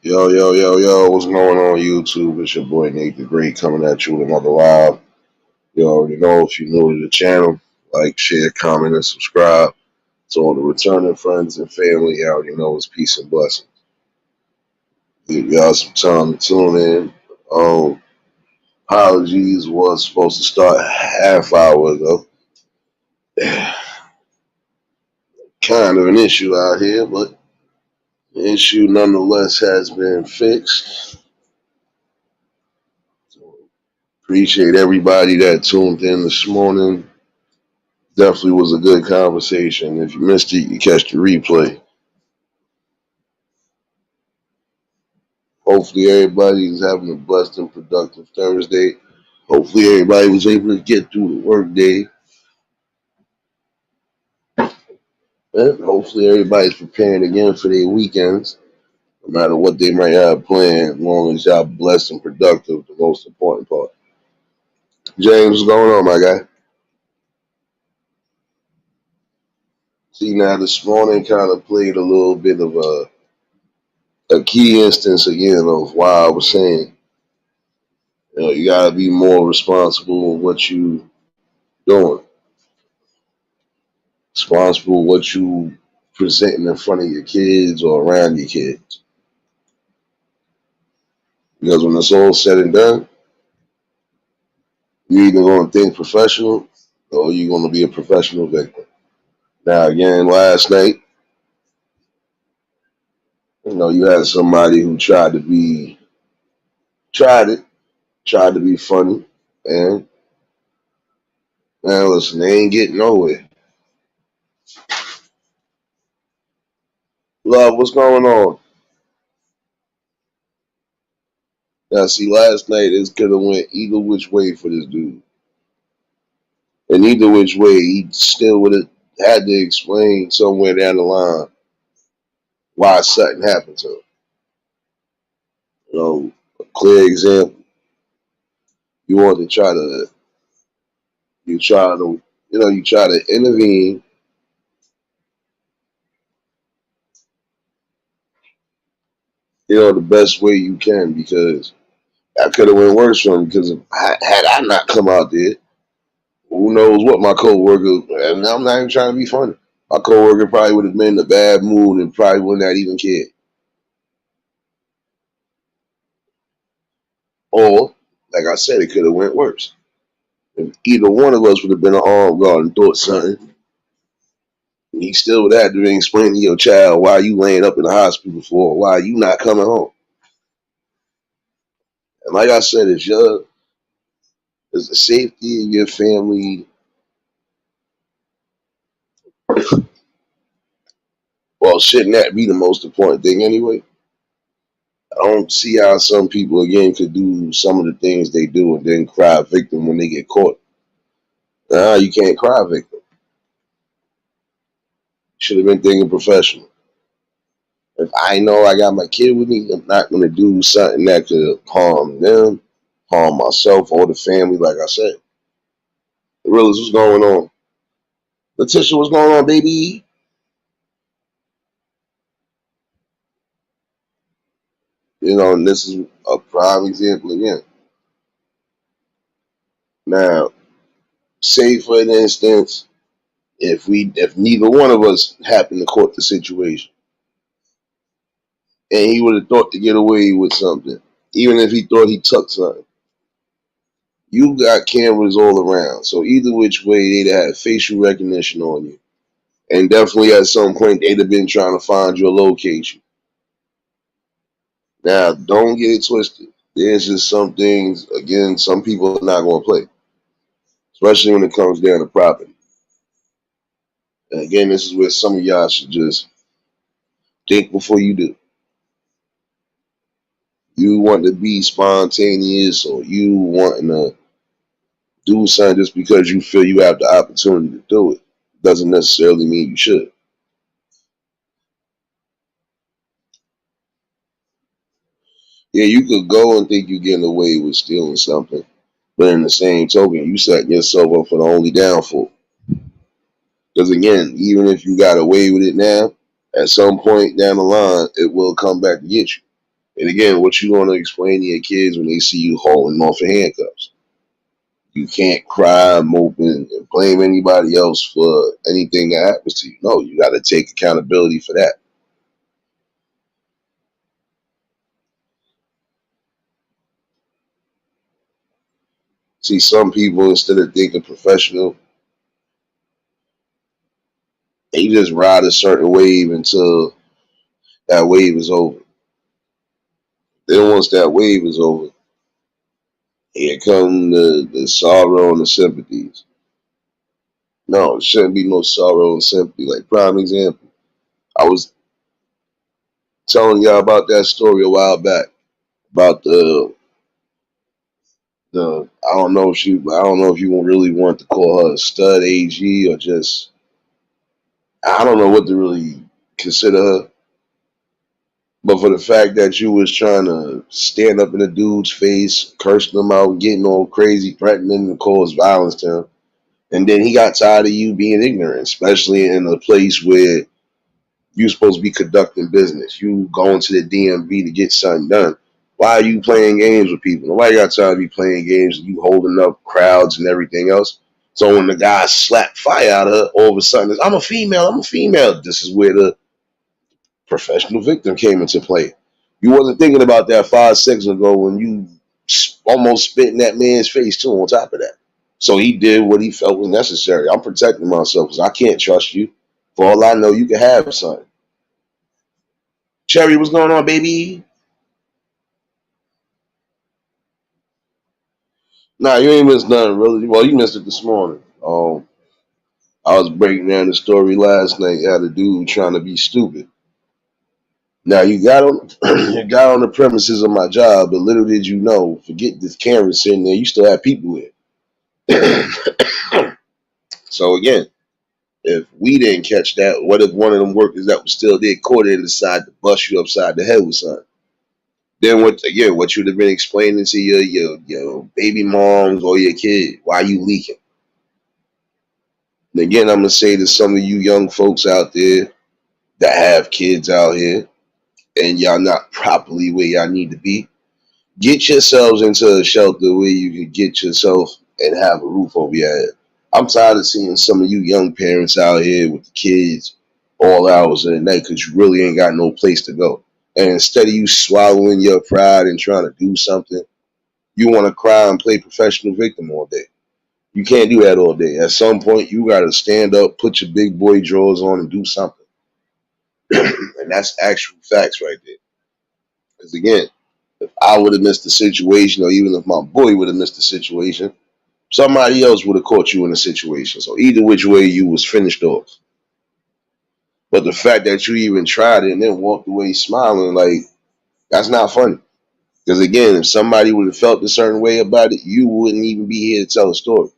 Yo, yo, yo, yo, what's going on YouTube? It's your boy Nate the Great coming at you with another live. You already know if you're new to the channel, like, share, comment, and subscribe. To all the returning friends and family, you already know it's peace and blessings. Give y'all some time to tune in. Apologies was supposed to start half hour ago. Kind of an issue out here, but the issue nonetheless has been fixed. So appreciate everybody that tuned in this morning. Definitely was a good conversation. If you missed it, you catch the replay. Hopefully, everybody is having a blessed and productive Thursday. Hopefully, everybody was able to get through the work day. And hopefully, everybody's preparing again for their weekends, no matter what they might have planned, as long as y'all blessed and productive, the most important part. James, what's going on, my guy? See, now this morning kind of played a little bit of a key instance again of why I was saying, you gotta be more responsible in what you doing. Responsible what you presenting in front of your kids or around your kids. Because when it's all said and done, you're either going to think professional or you're going to be a professional victim. Now, again, last night, you had somebody who tried to be funny, and man, listen, they ain't getting nowhere. Love, what's going on? Now, see, last night it could have went either which way for this dude, and either which way, he still would have had to explain somewhere down the line why something happened to him. A clear example. You want to try to, you try to intervene, the best way you can, because that could have went worse for him. Because had I not come out there, who knows what my coworker, and I'm not even trying to be funny, my coworker probably would have been in a bad mood and probably would not even care. Or, like I said, it could have went worse. If either one of us would have been an armed guard and thought something, he still would have to explain to your child why you laying up in the hospital for, why you not coming home. And like I said, it's the safety of your family. Well, shouldn't that be the most important thing anyway? I don't see how some people again could do some of the things they do and then cry victim when they get caught. Nah, you can't cry victim. Should have been thinking professional. If I know I got my kid with me, I'm not gonna do something that could harm them, harm myself or the family. Like I said, Realist, what's going on? Letitia, what's going on, baby? And this is a prime example again. Now, say for an instance, if neither one of us happened to caught the situation, and he would have thought to get away with something, even if he thought he took something, you got cameras all around. So either which way, they'd have facial recognition on you, and definitely at some point they'd have been trying to find your location. Now, don't get it twisted. There's just some things, again, some people are not going to play, especially when it comes down to property. And again, this is where some of y'all should just think before you do. You want to be spontaneous, or you wanting to do something just because you feel you have the opportunity to do it, doesn't necessarily mean you should. Yeah, you could go and think you're getting away with stealing something, but in the same token, you setting yourself up for the only downfall. Because again, even if you got away with it now, at some point down the line, it will come back to get you. And again, what you want to explain to your kids when they see you hauling off in handcuffs? You can't cry, mope, and blame anybody else for anything that happens to you. No, you got to take accountability for that. See, some people, instead of thinking professional, they just ride a certain wave until that wave is over. Then once that wave is over, here come the sorrow and the sympathies. No, it shouldn't be no sorrow and sympathy. Like prime example, I was telling y'all about that story a while back about the I don't know if you really want to call her a stud AG or just I don't know what to really consider her. But for the fact that you was trying to stand up in a dude's face, cursing him out, getting all crazy, threatening to cause violence to him, and then he got tired of you being ignorant, especially in a place where you supposed to be conducting business. You going to the DMV to get something done. Why are you playing games with people? Nobody got time to be playing games. You holding up crowds and everything else. So when the guy slapped fire out of her, all of a sudden, I'm a female. I'm a female. This is where the professional victim came into play. You wasn't thinking about that 5 seconds ago when you almost spit in that man's face too. On top of that, so he did what he felt was necessary. I'm protecting myself because I can't trust you. For all I know, you can have something. Cherry, what's going on, baby? Nah, you ain't missed nothing really. Well, you missed it this morning. I was breaking down the story last night. Had a dude trying to be stupid. Now you got on you got on the premises of my job, but little did you know, forget this camera sitting there, you still have people there. So again, if we didn't catch that, what if one of them workers that was still there caught it and decided to bust you upside the head with something? Then what you'd have been explaining to your baby moms or your kid, why you leaking? And again, I'm gonna say to some of you young folks out there that have kids out here and y'all not properly where y'all need to be, get yourselves into a shelter where you can get yourself and have a roof over your head. I'm tired of seeing some of you young parents out here with the kids all hours of the night because you really ain't got no place to go. And instead of you swallowing your pride and trying to do something, you want to cry and play professional victim all day. You can't do that all day. At some point, you got to stand up, put your big boy drawers on, and do something. And that's actual facts right there. Because again, if I would have missed the situation, or even if my boy would have missed the situation, somebody else would have caught you in the situation. So either which way, you was finished off. But the fact that you even tried it and then walked away smiling, like that's not funny. Because again, if somebody would have felt a certain way about it, you wouldn't even be here to tell a story.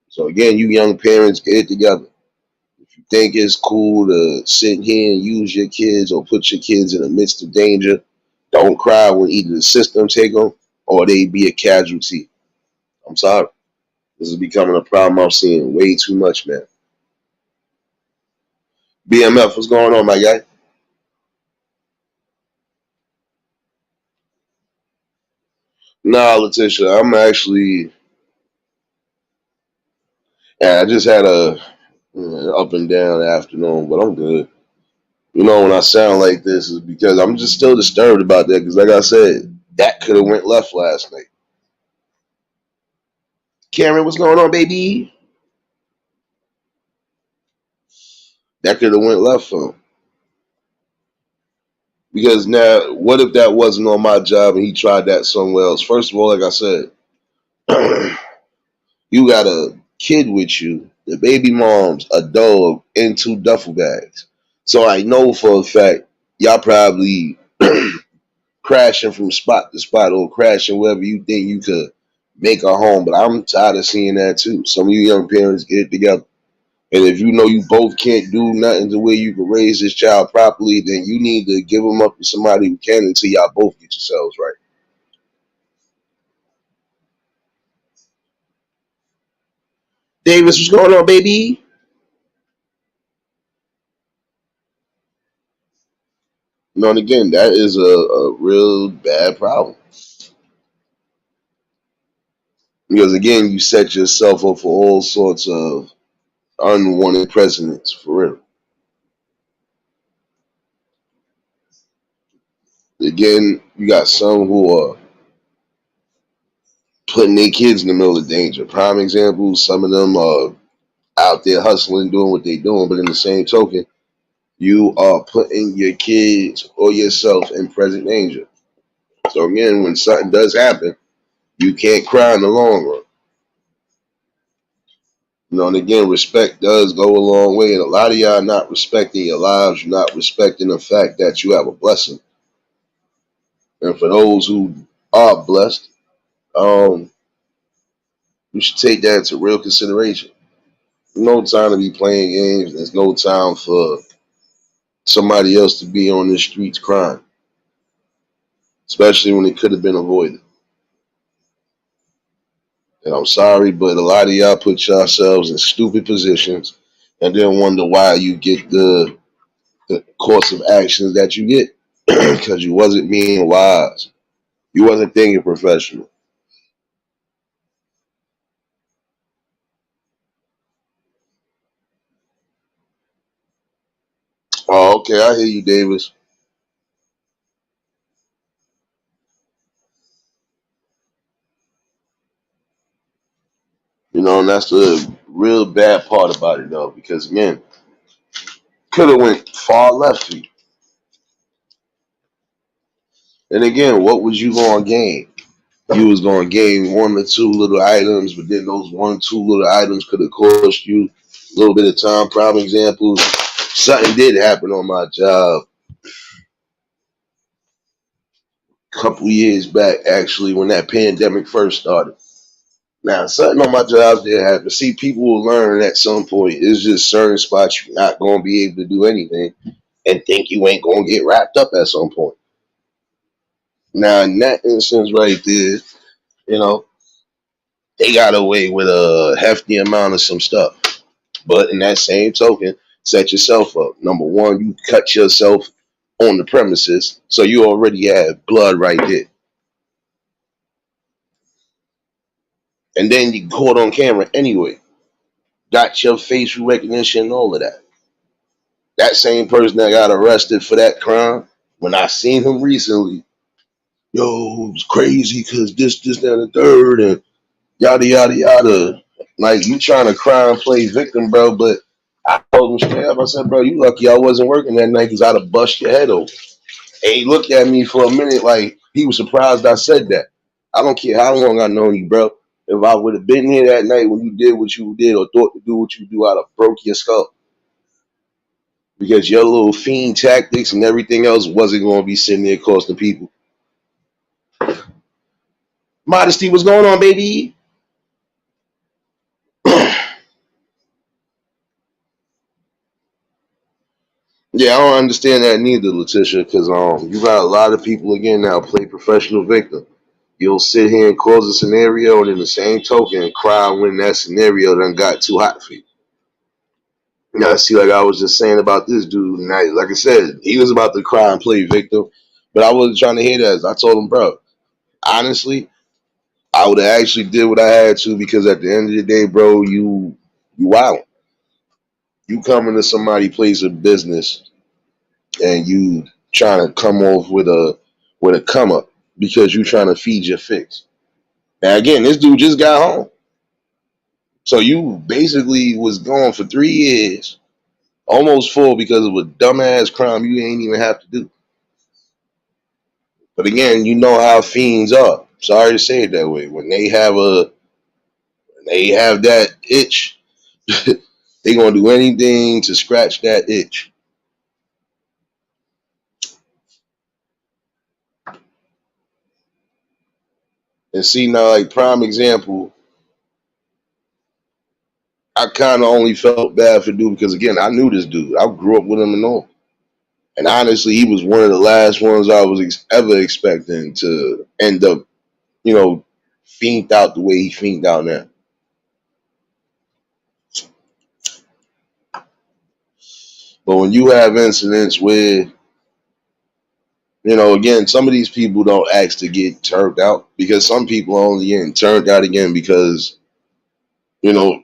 So again, you young parents, get it together. If you think it's cool to sit here and use your kids or put your kids in the midst of danger, don't cry when either the system take them or they be a casualty. I'm sorry. This is becoming a problem I'm seeing way too much, man. BMF, what's going on, my guy? Nah, Letitia, I'm actually, yeah, I just had a up and down afternoon, but I'm good. You know, when I sound like this is because I'm just still disturbed about that. Because, like I said, that could have went left last night. Karen, what's going on, baby? That could have went left for him. Because now, what if that wasn't on my job and he tried that somewhere else? First of all, like I said, you got a kid with you, the baby mom's a dog, and two duffel bags. So I know for a fact y'all probably crashing from spot to spot or crashing wherever you think you could make a home. But I'm tired of seeing that too. Some of you young parents get it together. And if you know you both can't do nothing to where you can raise this child properly, then you need to give them up to somebody who can until y'all both get yourselves right. Davis, what's going on, baby? You know, and again, that is a real bad problem because again, you set yourself up for all sorts of unwanted precedents for real. Again, you got some who are putting their kids in the middle of danger. Prime example, some of them are out there hustling, doing what they're doing, but in the same token, you are putting your kids or yourself in present danger. So again, when something does happen, you can't cry in the long run. You know, and again, respect does go a long way. And a lot of y'all not respecting your lives. You're not respecting the fact that you have a blessing. And for those who are blessed, um, you should take that into real consideration. No time to be playing games. There's no time for somebody else to be on the streets crying, especially when it could have been avoided. And I'm sorry, but a lot of y'all put yourselves in stupid positions and then wonder why you get the course of actions that you get because you wasn't being wise. You wasn't thinking professional. Oh, okay, I hear you, Davis. You know, and that's the real bad part about it, though, because again, could have went far left for you. And again, what was you going to gain? You was going to gain one or two little items, but then those one or two little items could have cost you a little bit of time. Prime example, something did happen on my job a couple years back, actually, when that pandemic first started. Now, something on my job did happen. See, people will learn at some point. It's just certain spots you're not going to be able to do anything and think you ain't going to get wrapped up at some point. Now, in that instance right there, you know, they got away with a hefty amount of some stuff. But in that same token, set yourself up. Number one, you cut yourself on the premises, so you already have blood right there. And then you caught on camera anyway. Got your facial recognition and all of that. That same person that got arrested for that crime, when I seen him recently, yo, it was crazy because this, that, and the third, and yada, yada, yada. Like, you trying to cry and play victim, bro, but I told him straight up, I said, bro, you lucky I wasn't working that night because I'd have bust your head open. And he looked at me for a minute like he was surprised I said that. I don't care how long I known you, bro. If I would have been here that night when you did what you did or thought to do what you do, I'd have broke your skull. Because your little fiend tactics and everything else wasn't going to be sitting there costing people. Modesty, what's going on, baby? Yeah, I don't understand that neither, Letitia, because you got a lot of people again now play professional victim. You'll sit here and cause a scenario, and in the same token, cry when that scenario done got too hot for you. Now, see, like I was just saying about this dude, and like I said, he was about to cry and play victim, but I wasn't trying to hear that. I told him, bro, honestly, I would have actually did what I had to because at the end of the day, bro, you wild. You come into somebody place of business and you trying to come off with a come up because you trying to feed your fix. Now again, this dude just got home. So you basically was gone for 3 years, almost full because of a dumbass crime you ain't even have to do. But again, you know how fiends are. Sorry to say it that way. When they have that itch, they gonna do anything to scratch that itch. And see now, like prime example, I kind of only felt bad for dude because again, I knew this dude. I grew up with him and all. And honestly, he was one of the last ones I was ever expecting to end up, you know, fiend out the way he fiend out now. But when you have incidents where Again, some of these people don't ask to get turned out because some people are only getting turned out again because, you know,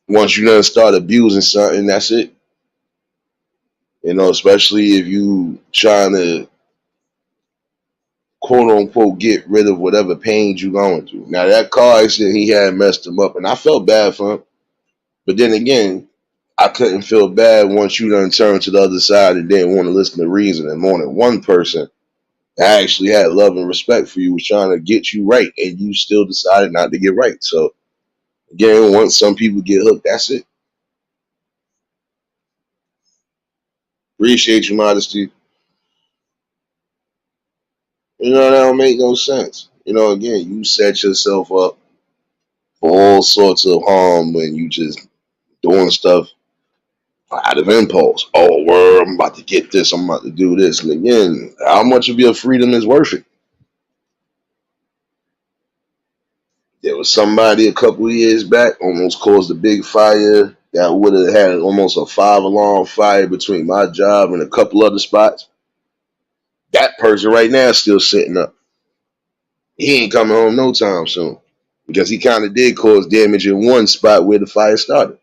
once you done start abusing something, that's it. Especially if you trying to quote unquote get rid of whatever pains you going through. Now that car accident he had messed him up and I felt bad for him. But then again, I couldn't feel bad once you done turned to the other side and didn't want to listen to reason. And more than one person that actually had love and respect for you was trying to get you right and you still decided not to get right. So again, once some people get hooked, that's it. Appreciate your modesty. That don't make no sense. Again, you set yourself up for all sorts of harm when you just doing stuff out of impulse. Oh, word, I'm about to get this, I'm about to do this. And again, how much of your freedom is worth it? There was somebody a couple of years back almost caused a big fire that would have had almost a 5 alarm fire between my job and a couple other spots. That person right now is still sitting up. He ain't coming home no time soon because he kind of did cause damage in one spot where the fire started.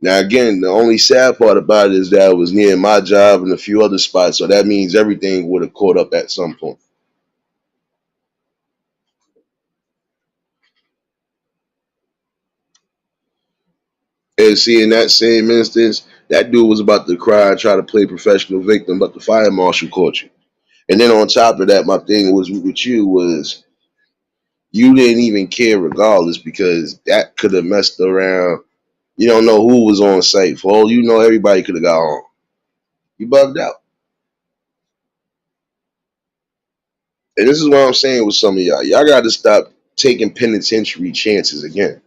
Now, again, the only sad part about it is that it was near my job and a few other spots, so that means everything would have caught up at some point. And see, in that same instance, that dude was about to cry and try to play professional victim, but the fire marshal caught you. And then on top of that, my thing was with you was you didn't even care regardless because that could have messed around. You don't know who was on site. For all you know, everybody could have got on. You bugged out. And this is what I'm saying with some of y'all. Y'all got to stop taking penitentiary chances again.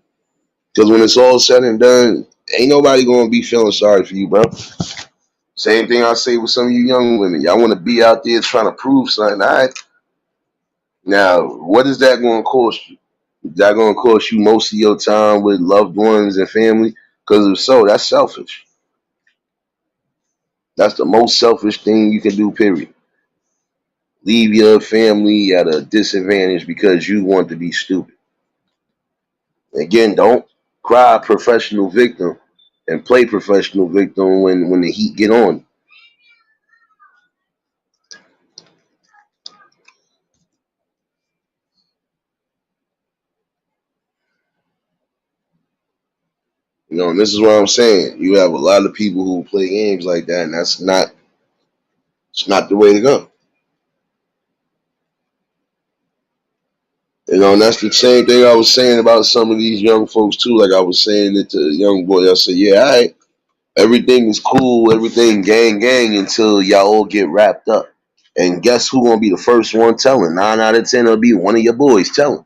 Because when it's all said and done, ain't nobody going to be feeling sorry for you, bro. Same thing I say with some of you young women. Y'all want to be out there trying to prove something. All right. Now, what is that going to cost you? Is that going to cost you most of your time with loved ones and family? Because if so, that's selfish. That's the most selfish thing you can do, period. Leave your family at a disadvantage because you want to be stupid. Again, don't cry professional victim and play professional victim when the heat get on. And this is what I'm saying. You have a lot of people who play games like that, and it's not the way to go. And that's the same thing I was saying about some of these young folks too. Like I was saying it to the young boy. I said, yeah, all right, everything is cool, everything gang gang until y'all all get wrapped up. And guess who gonna be the first one telling? 9 out of 10 will be one of your boys telling.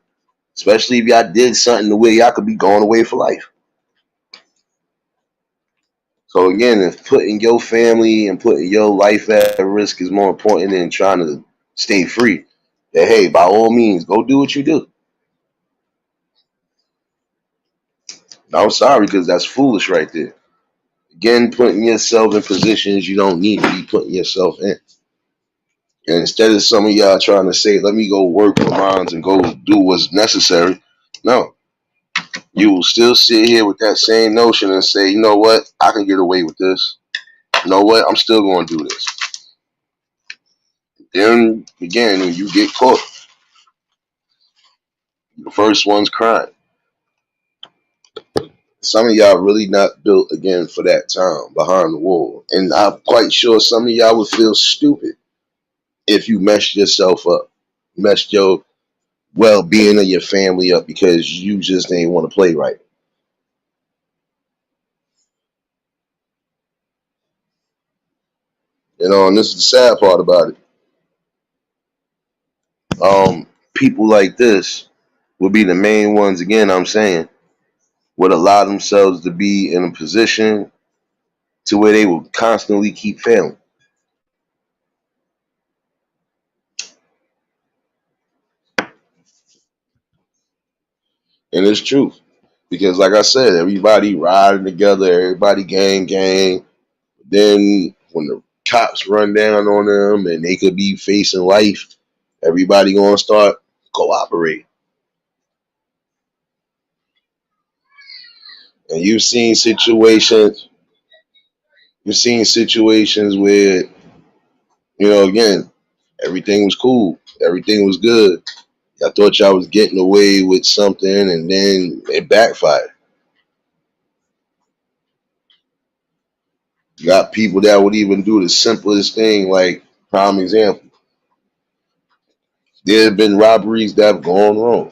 Especially if y'all did something the way y'all could be going away for life. So again, if putting your family and putting your life at risk is more important than trying to stay free, then hey, by all means, go do what you do. I'm sorry because that's foolish right there. Again, putting yourself in positions you don't need to be putting yourself in. And instead of some of y'all trying to say, let me go work for mines and go do what's necessary, no. You will still sit here with that same notion and say, you know what, I can get away with this. You know what, I'm still going to do this. Then again, when you get caught, the first one's crying. Some of y'all really not built again for that time behind the wall. And I'm quite sure some of y'all would feel stupid if you messed yourself up, messed your well being of your family up because you just didn't want to play right. And this is the sad part about it. People like this will be the main ones again, I'm saying, would allow themselves to be in a position to where they will constantly keep failing. And it's true. Because like I said, everybody riding together, everybody gang gang. Then when the cops run down on them and they could be facing life, everybody gonna start cooperating. And you've seen situations where, again, everything was cool, everything was good. I thought y'all was getting away with something, and then it backfired. You got people that would even do the simplest thing, like prime example. There have been robberies that have gone wrong.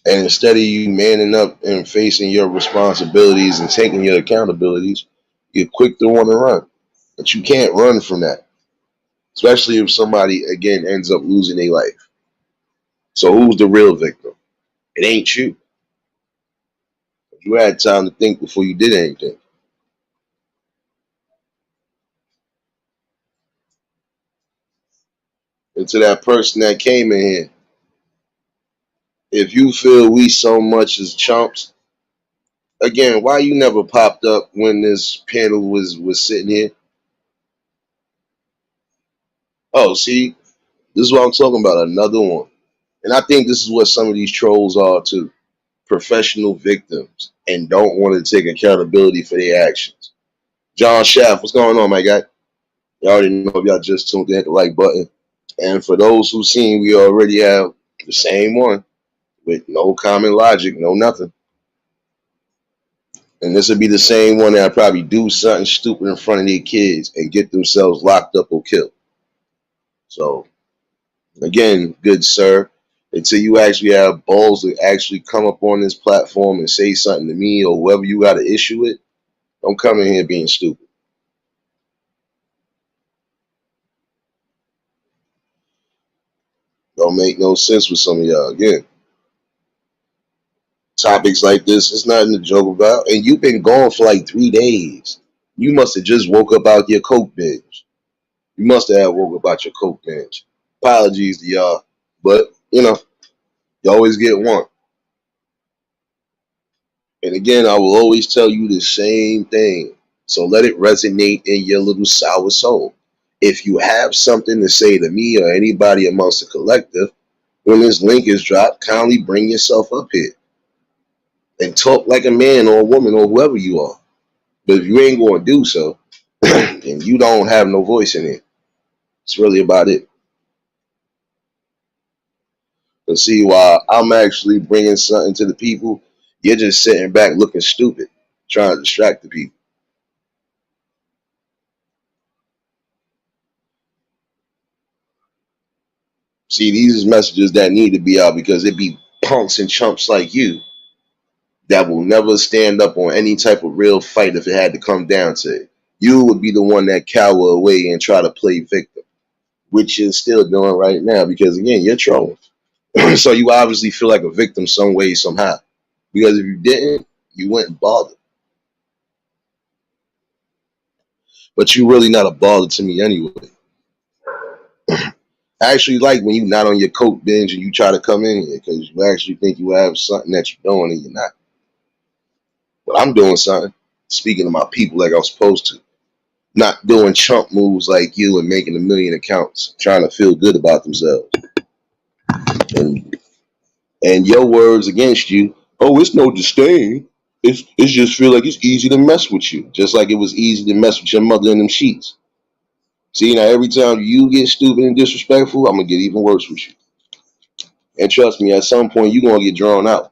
And instead of you manning up and facing your responsibilities and taking your accountabilities, you're quick to want to run. But you can't run from that, especially if somebody, again, ends up losing their life. So who's the real victim? It ain't you. You had time to think before you did anything. And to that person that came in here, if you feel we so much as chumps, again, why you never popped up when this panel was sitting here? Oh, see, this is what I'm talking about. Another one. And I think this is what some of these trolls are too. Professional victims and don't want to take accountability for their actions. John Shaft, what's going on, my guy? Y'all already know if y'all just tuned in, hit the like button. And for those who seen, we already have the same one with no common logic, no nothing. And this would be the same one that probably do something stupid in front of their kids and get themselves locked up or killed. So again, good sir, until you actually have balls to actually come up on this platform and say something to me or whoever you got an issue with, don't come in here being stupid. Don't make no sense with some of y'all. Again, topics like this, it's nothing to joke about. And you've been gone for like 3 days. You must have just woke up out your coke binge. You must have woke up out your coke binge. Apologies to y'all, but you always get one. And again, I will always tell you the same thing. So let it resonate in your little sour soul. If you have something to say to me or anybody amongst the collective, when this link is dropped, kindly bring yourself up here and talk like a man or a woman or whoever you are. But if you ain't going to do so, then you don't have no voice in it. It's really about it. But see, while I'm actually bringing something to the people, you're just sitting back looking stupid, trying to distract the people. See, these is messages that need to be out because it be punks and chumps like you that will never stand up on any type of real fight if it had to come down to it. You would be the one that cower away and try to play victim, which you're still doing right now because, again, you're trolling. So you obviously feel like a victim some way, somehow. Because if you didn't, you wouldn't bother. But you really not a bother to me anyway. I actually like when you're not on your coke binge and you try to come in here because you actually think you have something that you're doing and you're not. But I'm doing something, speaking to my people like I'm supposed to. Not doing chump moves like you and making a million accounts, trying to feel good about themselves. And and your words against you, oh, it's no disdain. It's just feel like it's easy to mess with you. Just like it was easy to mess with your mother in them sheets. See, now every time you get stupid and disrespectful, I'm gonna get even worse with you. And trust me, at some point you're gonna get drawn out.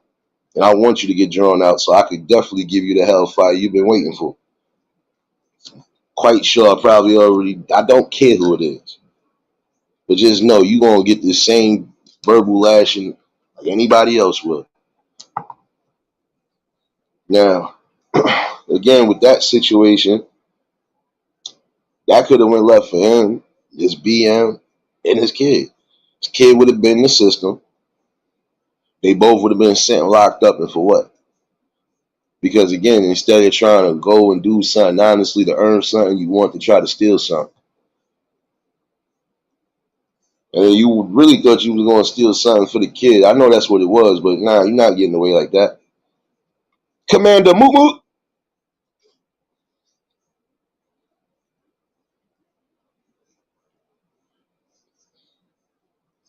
And I want you to get drawn out so I could definitely give you the hellfire you've been waiting for. Quite sure I probably already, I don't care who it is. But just know you're going to get the same verbal lashing like anybody else will. Now, again, with that situation, that could have went left for him, his BM, and his kid. His kid would have been in the system. They both would have been sent locked up, and for what? Because again, instead of trying to go and do something honestly to earn something, you want to try to steal something. And you really thought you was going to steal something for the kid. I know that's what it was, but nah, you're not getting away like that. Commander Moo Moo.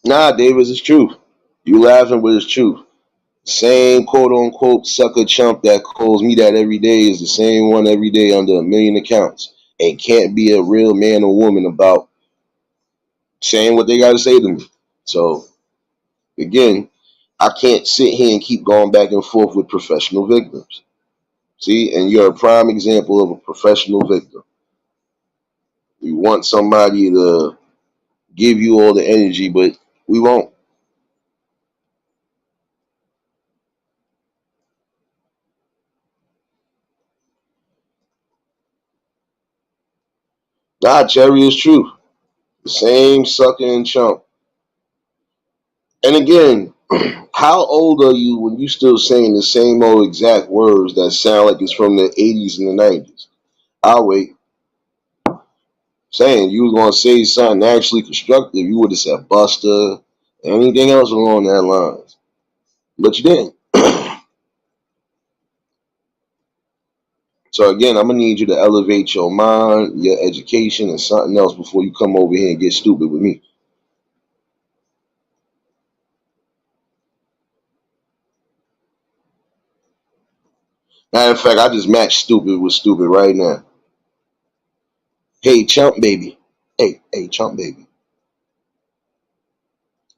Nah, Davis, it's truth. You laughing, but it's truth. Same quote unquote sucker chump that calls me that every day is the same one every day under a million accounts and can't be a real man or woman about saying what they got to say to me. So, again, I can't sit here and keep going back and forth with professional victims. See, and you're a prime example of a professional victim. You want somebody to give you all the energy, but we won't. Nah, Cherry is true. The same sucker and chump. And again, how old are you when you still saying the same old exact words that sound like it's from the 80s and the 90s? I'll wait. Saying you was gonna say something actually constructive, you would have said Buster, anything else along that lines. But you didn't. So again, I'm gonna need you to elevate your mind, your education, and something else before you come over here and get stupid with me. Matter of fact, I just matched stupid with stupid right now. Hey, chump baby. Hey, chump baby.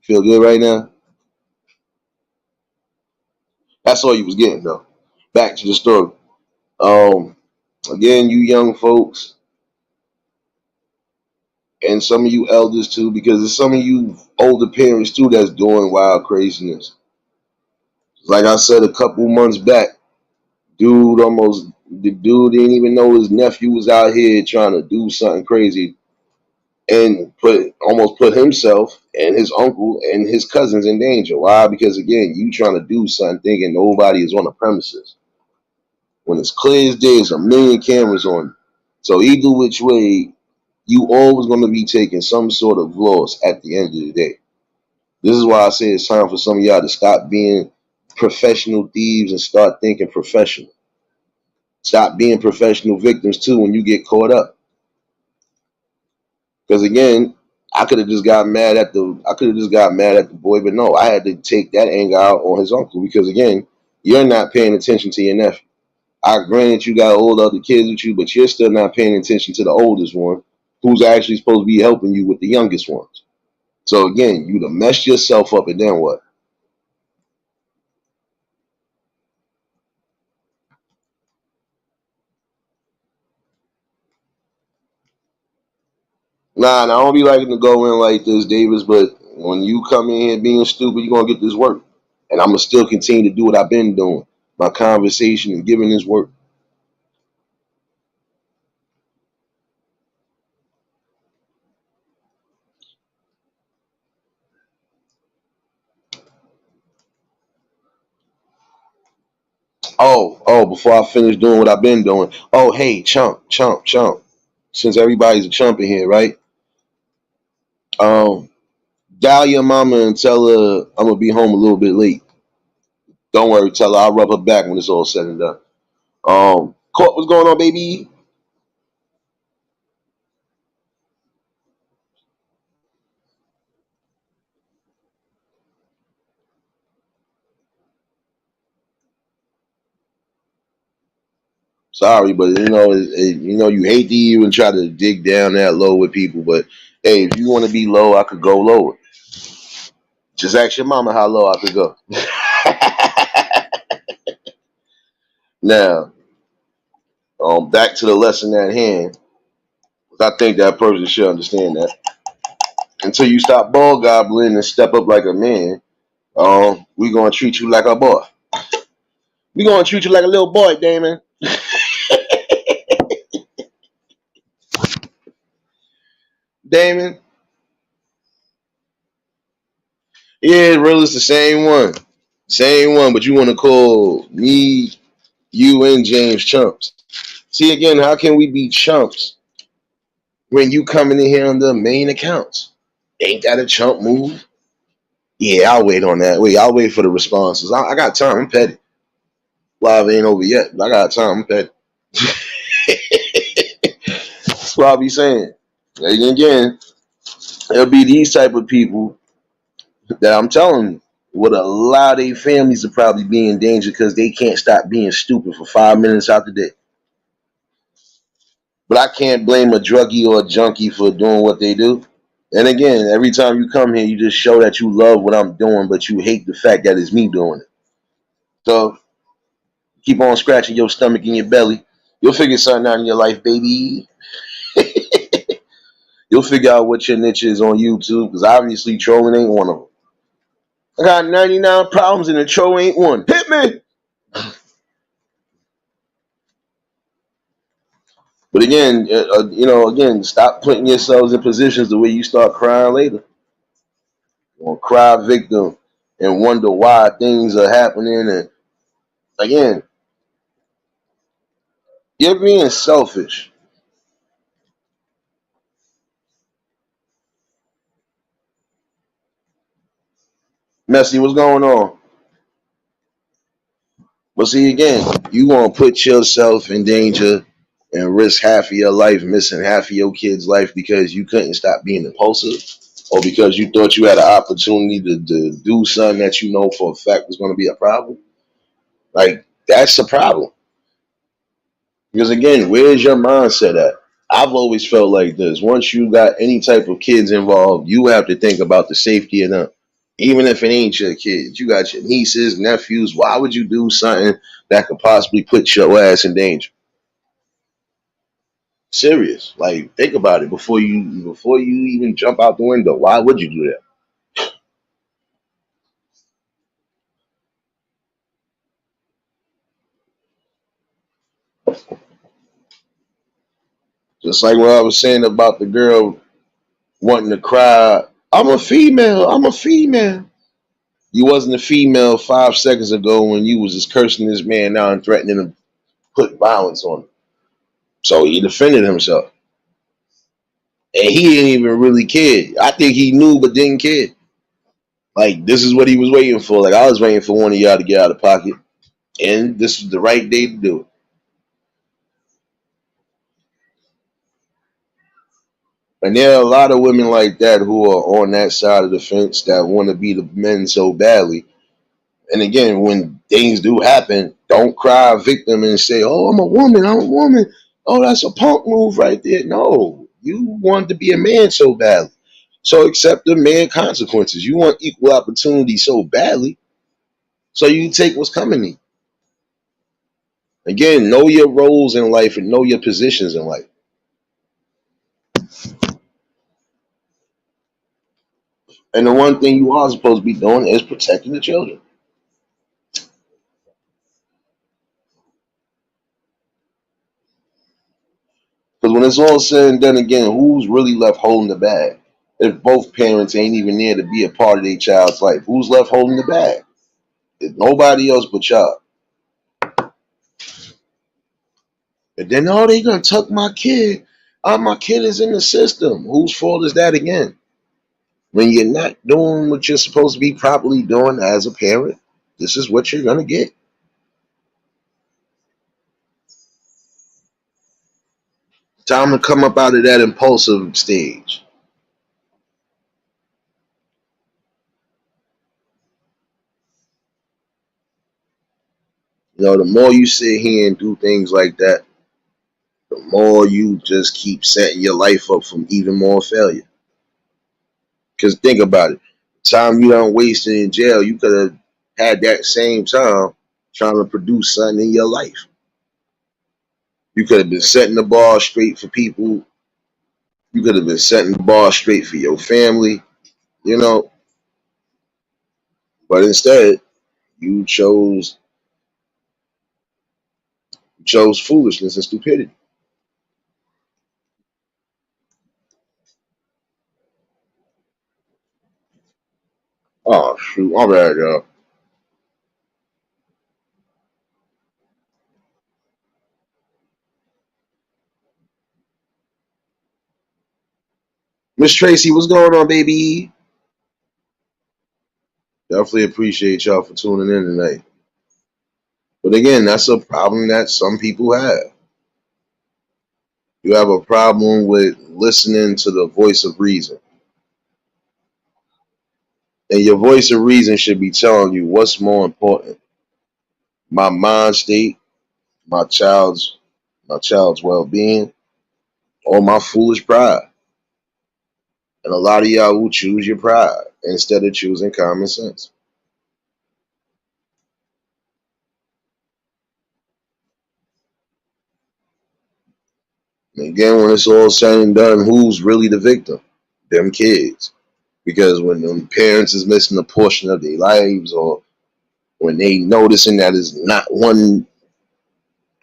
Feel good right now? That's all you was getting though. Back to the story. Um, Again, you young folks, and some of you elders too, because there's some of you older parents too that's doing wild craziness. Like I said a couple months back, the dude didn't even know his nephew was out here trying to do something crazy and almost put himself and his uncle and his cousins in danger. Why? Because again, you trying to do something thinking nobody is on the premises. When it's clear as day, there's a million cameras on you. So either which way, you always going to be taking some sort of loss at the end of the day. This is why I say it's time for some of y'all to stop being professional thieves and start thinking professional. Stop being professional victims too when you get caught up. Because again, I could have just got mad at the boy, but no, I had to take that anger out on his uncle because again, you're not paying attention to your nephew. I granted you got old other kids with you, but you're still not paying attention to the oldest one, who's actually supposed to be helping you with the youngest ones. So again, you'd have messed yourself up, and then what? Nah, I don't be liking to go in like this, Davis. But when you come in here being stupid, you're gonna get this work, and I'm gonna still continue to do what I've been doing, my conversation and giving this work. Oh, before I finish doing what I've been doing. Oh, hey, chump. Since everybody's a chump in here, right? Um, Dial your mama and tell her I'm gonna be home a little bit late. Don't worry, tell her I'll rub her back when it's all said and done. Court, what's going on, baby? Sorry, but you hate to even try to dig down that low with people. But hey, if you want to be low, I could go lower. Just ask your mama how low I could go. Now, back to the lesson at hand. I think that person should understand that. Until you stop ball gobbling and step up like a man, we gonna treat you like a boy. We gonna treat you like a little boy, Damon. Damon, yeah, really, it's the same one. But you want to call me, you, and James chumps. See again, how can we be chumps when you coming in here on the main accounts? Ain't that a chump move? Yeah, I'll wait on that. Wait, I'll wait for the responses. I got time. I'm petty. Live ain't over yet, but I got time. I'm petty. That's what I'll be saying. And again, it'll be these type of people that I'm telling you would allow their families to probably be in danger because they can't stop being stupid for 5 minutes out the day. But I can't blame a druggie or a junkie for doing what they do. And again, every time you come here, you just show that you love what I'm doing, but you hate the fact that it's me doing it. So keep on scratching your stomach and your belly. You'll figure something out in your life, baby. You'll figure out what your niche is on YouTube, because obviously trolling ain't one of them. I got 99 problems and the troll ain't one. Hit me! But again, again, stop putting yourselves in positions the way you start crying later. Or cry victim and wonder why things are happening. And again, you're being selfish. Messy, what's going on? But see, again, you gonna put yourself in danger and risk half of your life, missing half of your kid's life because you couldn't stop being impulsive, or because you thought you had an opportunity to do something that you know for a fact was going to be a problem. Like, that's a problem. Because again, where's your mindset at? I've always felt like this. Once you got any type of kids involved, you have to think about the safety of them. Even if it ain't your kids, you got your nieces, nephews. Why would you do something that could possibly put your ass in danger? Serious. Like, think about it before you even jump out the window. Why would you do that? Just like what I was saying about the girl wanting to cry, I'm a female, I'm a female. You wasn't a female 5 seconds ago when you was just cursing this man out and threatening to put violence on him. So he defended himself. And he didn't even really care. I think he knew but didn't care. Like, this is what he was waiting for. Like, I was waiting for one of y'all to get out of pocket. And this was the right day to do it. And there are a lot of women like that who are on that side of the fence that want to be the men so badly. And again, when things do happen, don't cry a victim and say, "Oh, I'm a woman, I'm a woman. Oh, that's a punk move right there." No, you want to be a man so badly. So accept the man consequences. You want equal opportunity so badly, so you take what's coming to you. Again, know your roles in life and know your positions in life. And the one thing you are supposed to be doing is protecting the children. Because when it's all said and done, again, who's really left holding the bag? If both parents ain't even there to be a part of their child's life, who's left holding the bag? If nobody else but y'all. And then, oh, they gonna tuck my kid. Oh, my kid is in the system. Whose fault is that again? When you're not doing what you're supposed to be properly doing as a parent, this is what you're gonna get. Time to come up out of that impulsive stage. The more you sit here and do things like that, the more you just keep setting your life up for even more failure. Because think about it. Time you don't waste in jail, you could have had that same time trying to produce something in your life. You could have been setting the bar straight for people. You could have been setting the bar straight for your family, you know. But instead, you chose foolishness and stupidity. Oh shoot, my bad, y'all. Miss Tracy, what's going on, baby? Definitely appreciate y'all for tuning in tonight. But again, that's a problem that some people have. You have a problem with listening to the voice of reason. And your voice of reason should be telling you what's more important: my mind state, my child's my child's well-being, or my foolish pride. And a lot of y'all will choose your pride instead of choosing common sense. And again, when it's all said and done, who's really the victim? Them kids. Because when them parents is missing a portion of their lives, or when they noticing that it's not one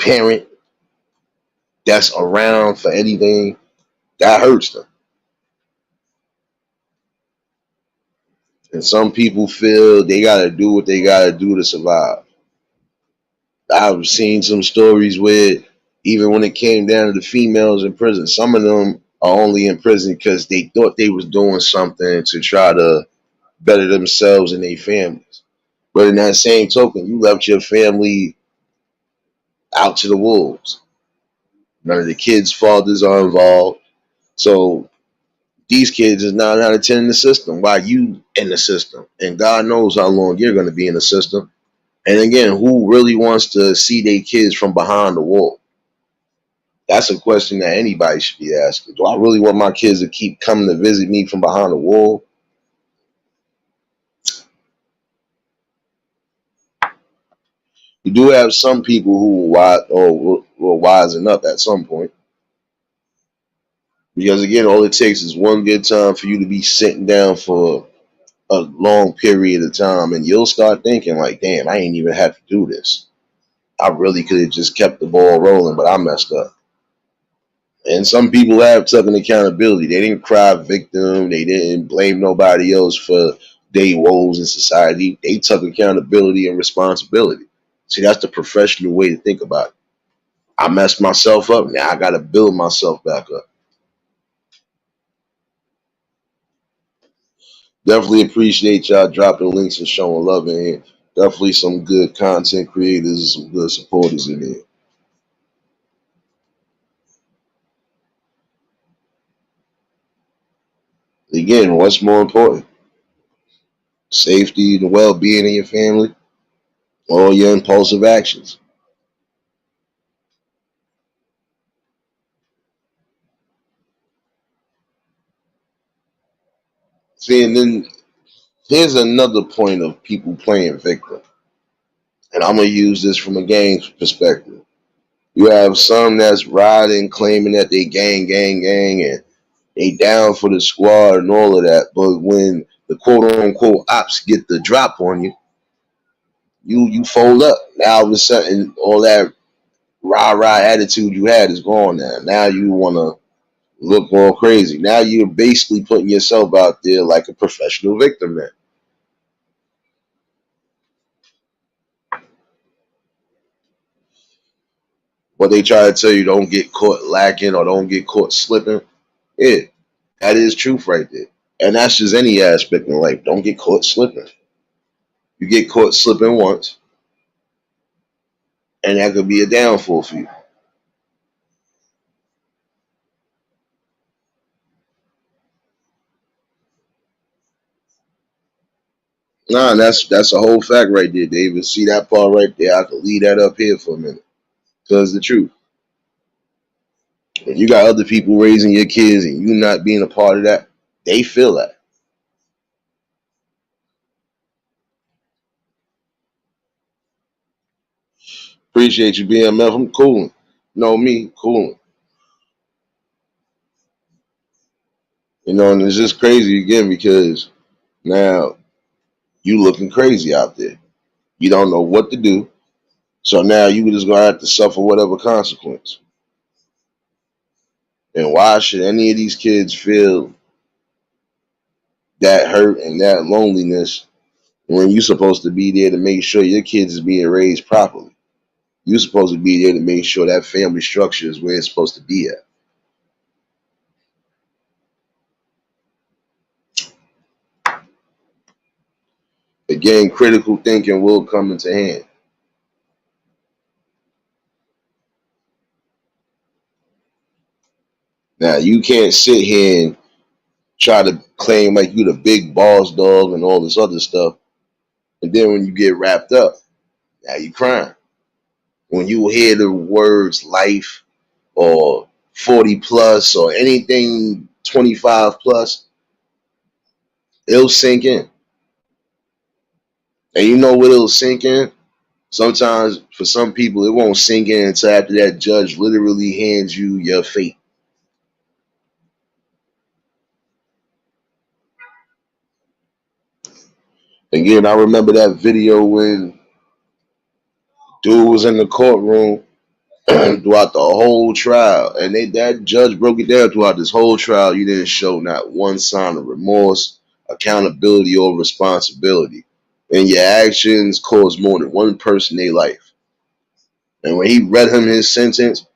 parent that's around for anything, that hurts them. And some people feel they gotta do what they gotta do to survive. I've seen some stories where even when it came down to the females in prison, some of them are only in prison because they thought they was doing something to try to better themselves and their families. But in that same token, you left your family out to the wolves. None of the kids' fathers are involved. So these kids is now not attending the system while you in the system. And God knows how long you're going to be in the system. And again, who really wants to see their kids from behind the wall? That's a question that anybody should be asking. Do I really want my kids to keep coming to visit me from behind the wall? You do have some people who will wisen up at some point. Because again, all it takes is one good time for you to be sitting down for a long period of time, and you'll start thinking like, damn, I ain't even have to do this. I really could have just kept the ball rolling, but I messed up. And some people have taken accountability. They didn't cry victim. They didn't blame nobody else for their woes in society. They took accountability and responsibility. See, that's the professional way to think about it. I messed myself up. Now I got to build myself back up. Definitely appreciate y'all dropping links and showing love in here. Definitely some good content creators, some good supporters in here. Again, what's more important? Safety and well being of your family or your impulsive actions? See, and then here's another point of people playing victim. And I'm going to use this from a gang perspective. You have some that's riding, claiming that they gang, and they down for the squad and all of that. But when the quote unquote ops get the drop on you, you fold up. Now all of a sudden, all that rah attitude you had is gone now. Now you want to look all crazy. Now you're basically putting yourself out there like a professional victim man. What they try to tell you, don't get caught lacking or don't get caught slipping. Yeah, that is truth right there. And that's just any aspect in life. Don't get caught slipping. You get caught slipping once, and that could be a downfall for you. Nah, that's a whole fact right there, David. See that part right there? I could leave that up here for a minute. Because the truth. If you got other people raising your kids and you not being a part of that, they feel that. Appreciate you being Meth. I'm cooling. Know me, cooling. And it's just crazy again because now you looking crazy out there. You don't know what to do. So now you just gonna have to suffer whatever consequence. And why should any of these kids feel that hurt and that loneliness when you're supposed to be there to make sure your kids is being raised properly? You're supposed to be there to make sure that family structure is where it's supposed to be at. Again, critical thinking will come into hand. Now, you can't sit here and try to claim like you the big boss dog and all this other stuff. And then when you get wrapped up, now you crying. When you hear the words life or 40 plus or anything 25 plus, it'll sink in. And you know what it'll sink in? Sometimes for some people, it won't sink in until after that judge literally hands you your fate. Again, I remember that video when dude was in the courtroom throughout the whole trial, and that judge broke it down throughout this whole trial. You didn't show not one sign of remorse, accountability, or responsibility, and your actions caused more than one person their life. And when he read him his sentence,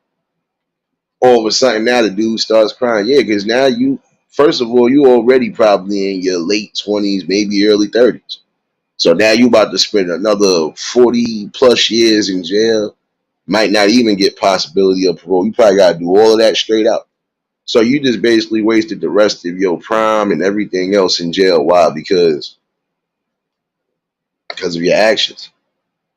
all of a sudden now the dude starts crying. Yeah, because now you, first of all, you already probably in your late 20s, maybe early 30s. So now you about to spend another 40 plus years in jail. Might not even get possibility of parole. You probably got to do all of that straight out. So you just basically wasted the rest of your prime and everything else in jail. Why? Because of your actions,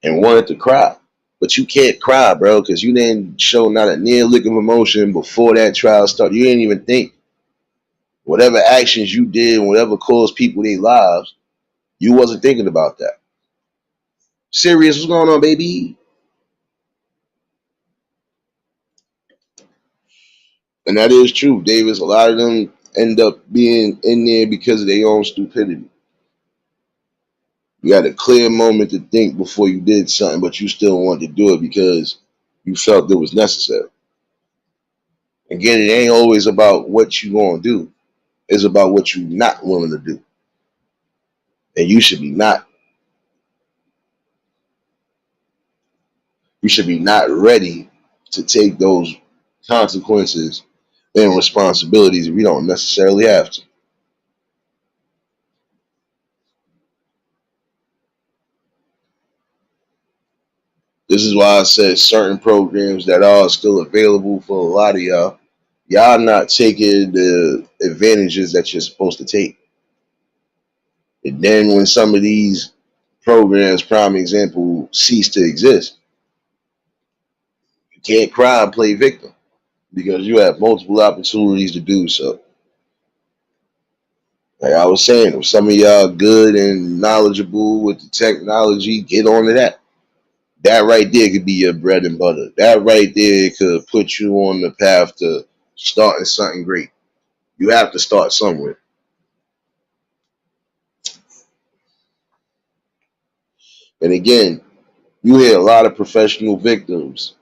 and wanted to cry. But you can't cry, bro, because you didn't show not a near lick of emotion before that trial started. You didn't even think. Whatever actions you did, whatever caused people their lives, you wasn't thinking about that. Serious, what's going on, baby? And that is true, Davis. A lot of them end up being in there because of their own stupidity. You had a clear moment to think before you did something, but you still wanted to do it because you felt it was necessary. Again, it ain't always about what you gonna do. It's about what you not willing to do. And you should be not ready to take those consequences and responsibilities if you don't necessarily have to. This is why I said certain programs that are still available for a lot of y'all not taking the advantages that you're supposed to take. And then when some of these programs, prime example, cease to exist, you can't cry and play victim because you have multiple opportunities to do so. Like I was saying, if some of y'all good and knowledgeable with the technology, get on to that. That right there could be your bread and butter. That right there could put you on the path to starting something great. You have to start somewhere. And again, you hear a lot of professional victims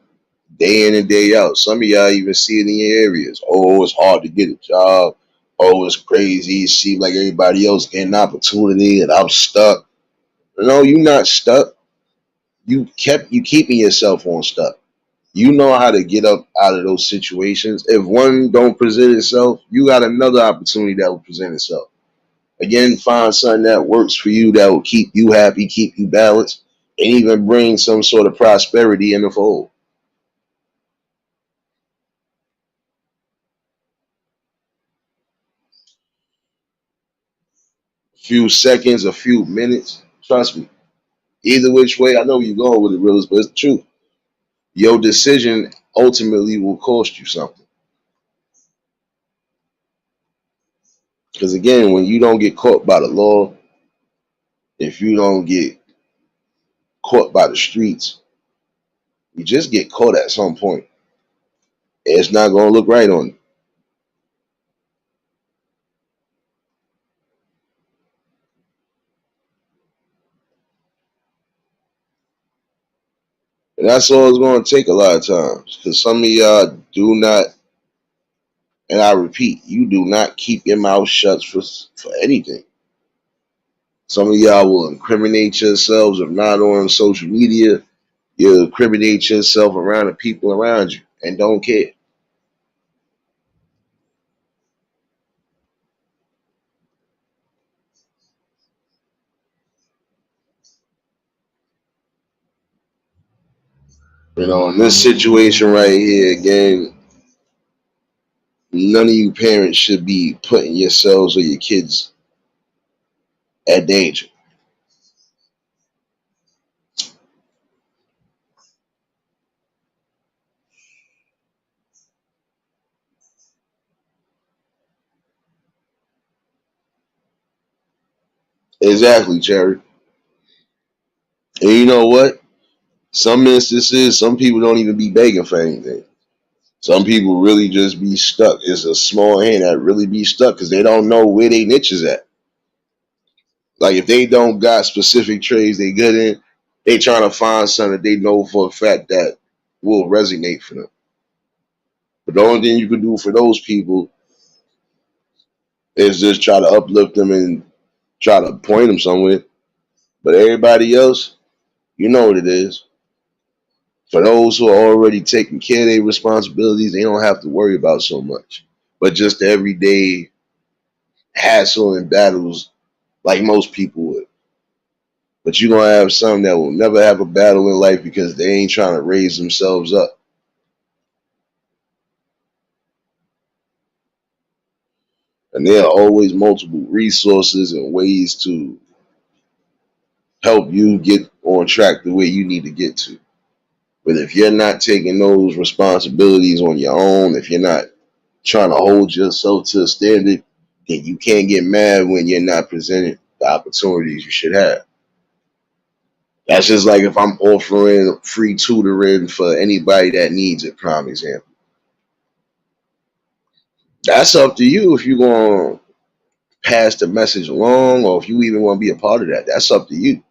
day in and day out. Some of y'all even see it in your areas. Oh, it's hard to get a job. Oh, it's crazy. It seems like everybody else getting an opportunity and I'm stuck. No, you're not stuck. You keeping yourself on stuck. You know how to get up out of those situations. If one don't present itself, you got another opportunity that will present itself. Again, find something that works for you that will keep you happy, keep you balanced, and even bring some sort of prosperity in the fold. A few seconds, a few minutes. Trust me. Either which way, I know you're going with it, Willis, but it's the truth. Your decision ultimately will cost you something. Because again, when you don't get caught by the law, if you don't get caught by the streets, you just get caught at some point. It's not going to look right on you. And that's all it's going to take a lot of times. Because some of y'all do not, and I repeat, you do not keep your mouth shut for anything. Some of y'all will incriminate yourselves if not on social media. You'll incriminate yourself around the people around you and don't care. In this situation right here, again, none of you parents should be putting yourselves or your kids at danger. Exactly, Cherry. And you know what? Some instances, some people don't even be begging for anything. Some people really just be stuck. It's a small hand that really be stuck because they don't know where they niche is at. Like if they don't got specific trades they good in, they trying to find something that they know for a fact that will resonate for them. But the only thing you can do for those people is just try to uplift them and try to point them somewhere. But everybody else, you know what it is. For those who are already taking care of their responsibilities, they don't have to worry about so much. But just the everyday hassle and battles like most people would. But you're gonna have some that will never have a battle in life because they ain't trying to raise themselves up. And there are always multiple resources and ways to help you get on track the way you need to get to. But if you're not taking those responsibilities on your own, if you're not trying to hold yourself to a standard, then you can't get mad when you're not presented the opportunities you should have. That's just like if I'm offering free tutoring for anybody that needs it, prime example. That's up to you if you're going to pass the message along or if you even want to be a part of that. That's up to you.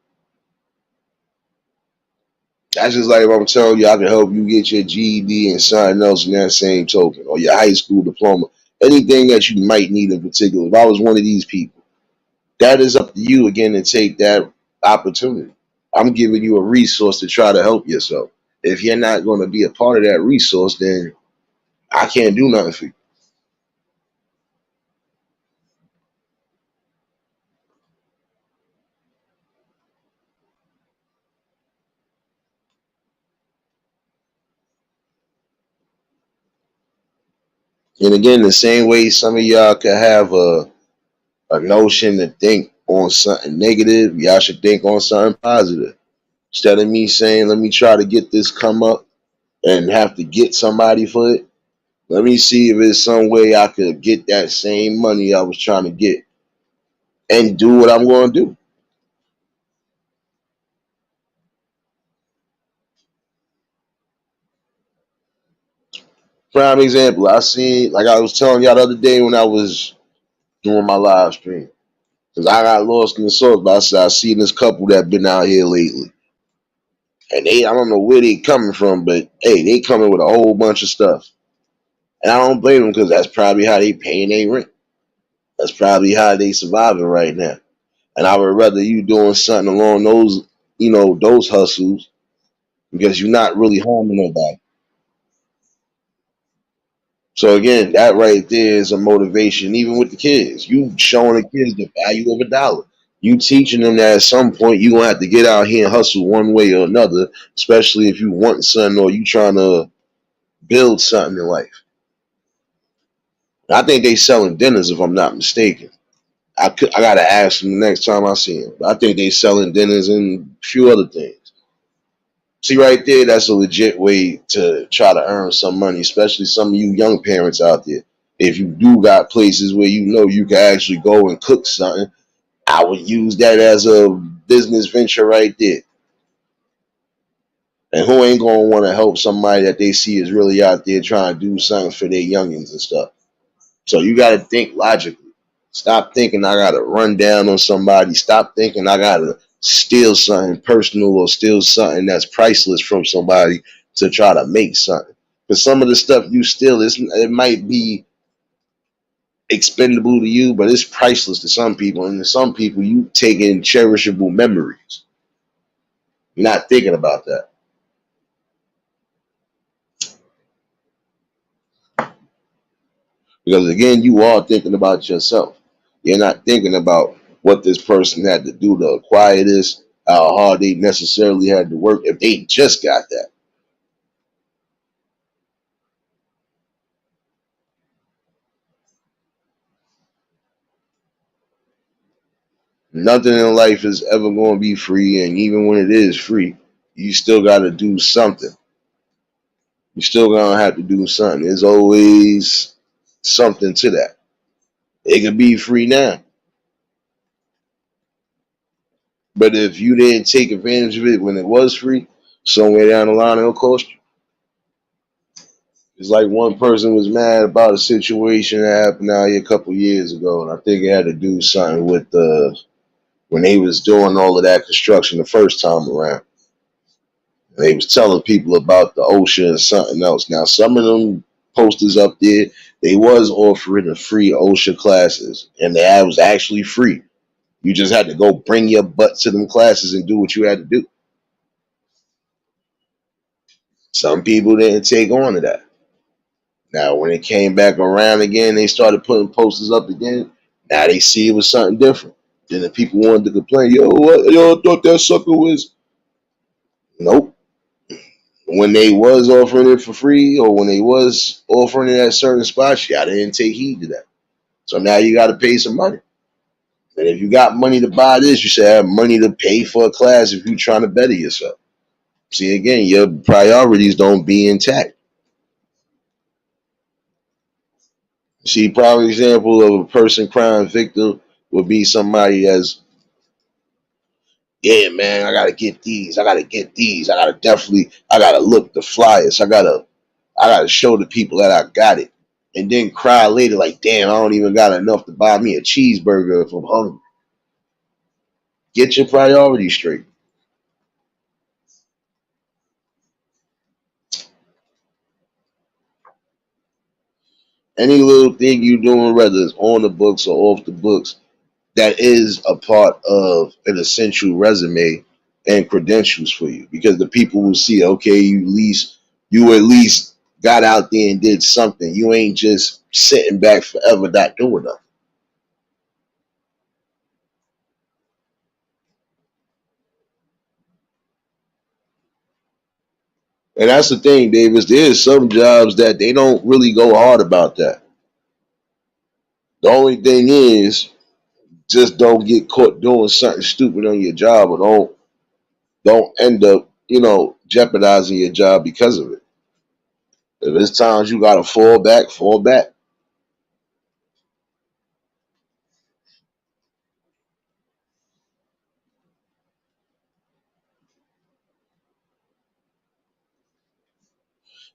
That's just like if I'm telling you I can help you get your GED and something else in that same token or your high school diploma. Anything that you might need in particular. If I was one of these people, that is up to you again to take that opportunity. I'm giving you a resource to try to help yourself. If you're not going to be a part of that resource, then I can't do nothing for you. And again, the same way some of y'all could have a notion to think on something negative, y'all should think on something positive. Instead of me saying, let me try to get this come up and have to get somebody for it, let me see if there's some way I could get that same money I was trying to get and do what I'm going to do. Prime example, I seen, like I was telling y'all the other day when I was doing my live stream, because I got lost in the sauce, but I said I seen this couple that been out here lately. And they, I don't know where they coming from, but hey, they coming with a whole bunch of stuff. And I don't blame them because that's probably how they paying their rent. That's probably how they surviving right now. And I would rather you doing something along those, those hustles because you're not really harming nobody. So again, that right there is a motivation, even with the kids. You showing the kids the value of a dollar. You teaching them that at some point you gonna have to get out here and hustle one way or another, especially if you want something or you trying to build something in life. I think they selling dinners if I'm not mistaken. I gotta ask them the next time I see them. But I think they selling dinners and a few other things. See right there, that's a legit way to try to earn some money, especially some of you young parents out there. If you do got places where you know you can actually go and cook something, I would use that as a business venture right there. And who ain't gonna want to help somebody that they see is really out there trying to do something for their youngins and stuff? So you got to think logically. Stop thinking I got to run down on somebody. Stop thinking I got to steal something personal or steal something that's priceless from somebody to try to make something. Because some of the stuff you steal, it might be expendable to you, but it's priceless to some people. And to some people, you taking cherishable memories. You're not thinking about that. Because again, you are thinking about yourself. You're not thinking about what this person had to do to acquire this, how hard they necessarily had to work if they just got that. Nothing in life is ever going to be free, and even when it is free, you still got to do something. You still gonna have to do something. There's always something to that. It could be free now, but if you didn't take advantage of it when it was free, somewhere down the line it'll cost you. It's like one person was mad about a situation that happened out here a couple years ago, and I think it had to do something with when they was doing all of that construction the first time around. And they was telling people about the OSHA and something else. Now, some of them posters up there, they was offering the free OSHA classes, and that was actually free. You just had to go bring your butt to them classes and do what you had to do. Some people didn't take on to that. Now, when it came back around again, they started putting posters up again. Now they see it was something different. Then the people wanted to complain, yo, what? Yo, I thought that sucker was. Nope. When they was offering it for free or when they was offering it at certain spots, y'all didn't take heed to that. So now you got to pay some money. And if you got money to buy this, you should have money to pay for a class if you're trying to better yourself. See, again, your priorities don't be intact. See, prime example of a person crime victim would be somebody that's, yeah, man, I gotta get these, I gotta get these, I gotta look the flyers, I gotta show the people that I got it, and then cry later like, damn, I don't even got enough to buy me a cheeseburger if I'm hungry. Get your priorities straight. Any little thing you doing, whether it's on the books or off the books, that is a part of an essential resume and credentials for you, because the people will see, okay, you at least got out there and did something. You ain't just sitting back forever not doing nothing. And that's the thing, Davis. There's some jobs that they don't really go hard about that. The only thing is, just don't get caught doing something stupid on your job, or don't end up, jeopardizing your job because of it. If it's times you gotta fall back, fall back.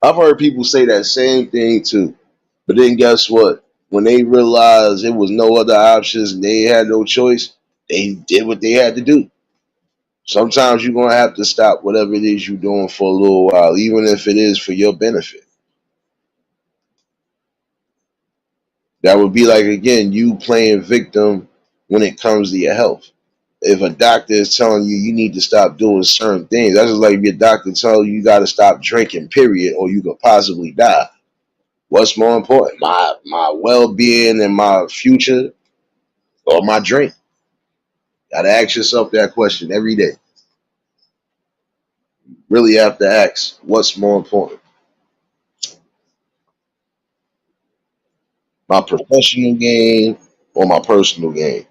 I've heard people say that same thing too. But then guess what? When they realized it was no other options and they had no choice, they did what they had to do. Sometimes you're gonna have to stop whatever it is you're doing for a little while, even if it is for your benefit. That would be like, again, you playing victim when it comes to your health. If a doctor is telling you you need to stop doing certain things, that's just like if your doctor tells you you got to stop drinking, period, or you could possibly die. What's more important, my well being and my future, or my drink? Gotta ask yourself that question every day. Really have to ask, what's more important, my professional gain or my personal gain?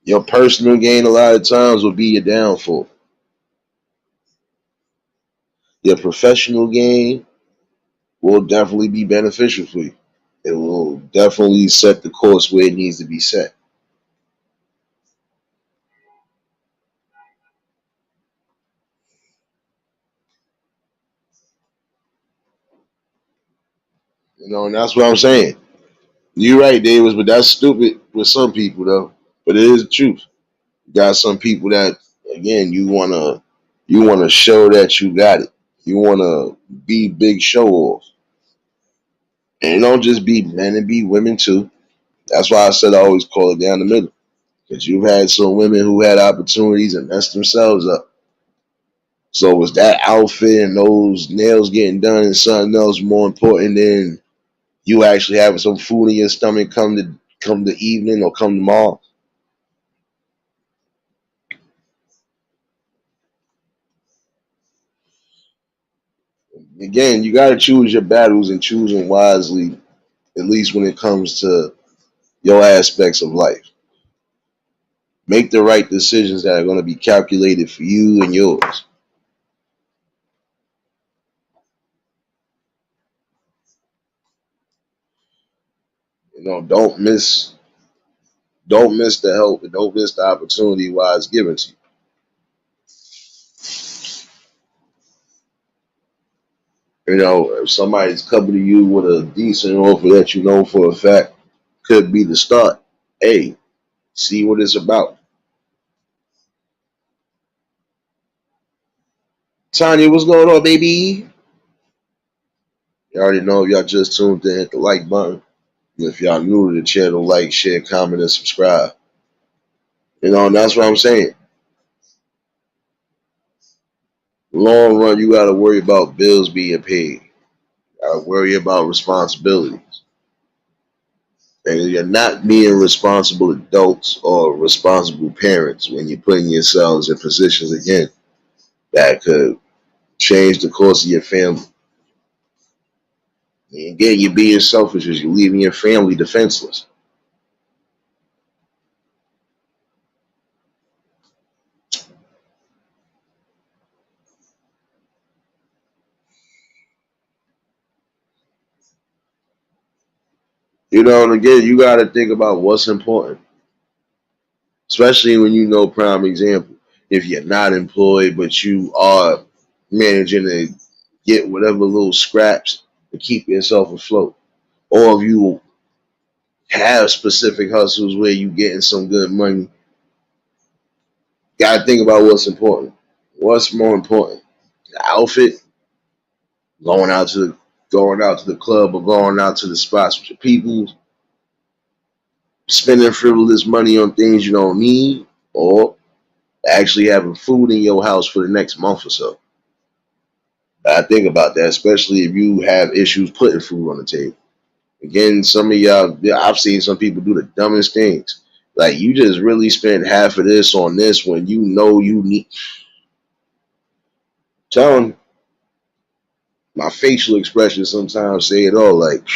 Your personal gain a lot of times will be your downfall. Your professional gain will definitely be beneficial for you. It will definitely set the course where it needs to be set. And that's what I'm saying. You're right, Davis, but that's stupid with some people though. But it is the truth. You got some people that, again, you wanna show that you got it. You wanna be big show off. And it don't just be men, it be women too. That's why I said I always call it down the middle. Because you've had some women who had opportunities and messed themselves up. So was that outfit and those nails getting done and something else more important than you actually having some food in your stomach come the evening or come tomorrow? Again, you gotta choose your battles and choosing wisely at least when it comes to your aspects of life. Make the right decisions that are going to be calculated for you and yours. Don't miss the help and don't miss the opportunity while it's given to you. If somebody's coming to you with a decent offer that you know for a fact could be the start, hey, see what it's about. Tanya, what's going on, baby? You already know if y'all just tuned in, hit the like button. If y'all new to the channel, like, share, comment, and subscribe. And that's what I'm saying. Long run, you got to worry about bills being paid. You got to worry about responsibilities. And you're not being responsible adults or responsible parents when you're putting yourselves in positions again that could change the course of your family. And again, you're being selfish as you're leaving your family defenseless. And again, you got to think about what's important, especially when you know prime example. If you're not employed, but you are managing to get whatever little scraps to keep yourself afloat, or if you have specific hustles where you getting some good money, gotta think about what's important. What's more important? The outfit, going out to the club or going out to the spots with your people, spending frivolous money on things you don't need, or actually having food in your house for the next month or so. I think about that, especially if you have issues putting food on the table. Again, some of y'all, I've seen some people do the dumbest things. Like, you just really spent half of this on this when you know you need. Telling you, my facial expressions sometimes say it all. Like,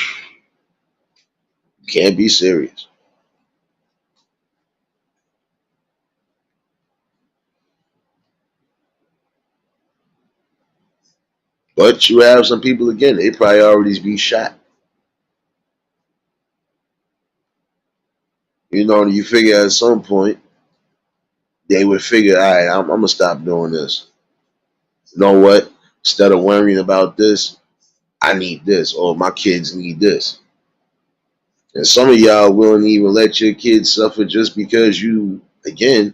you can't be serious. But you have some people, again, their priorities be shot. You figure at some point, they would figure, all right, I'm going to stop doing this. You know what? Instead of worrying about this, I need this, or my kids need this. And some of y'all wouldn't even let your kids suffer just because you, again,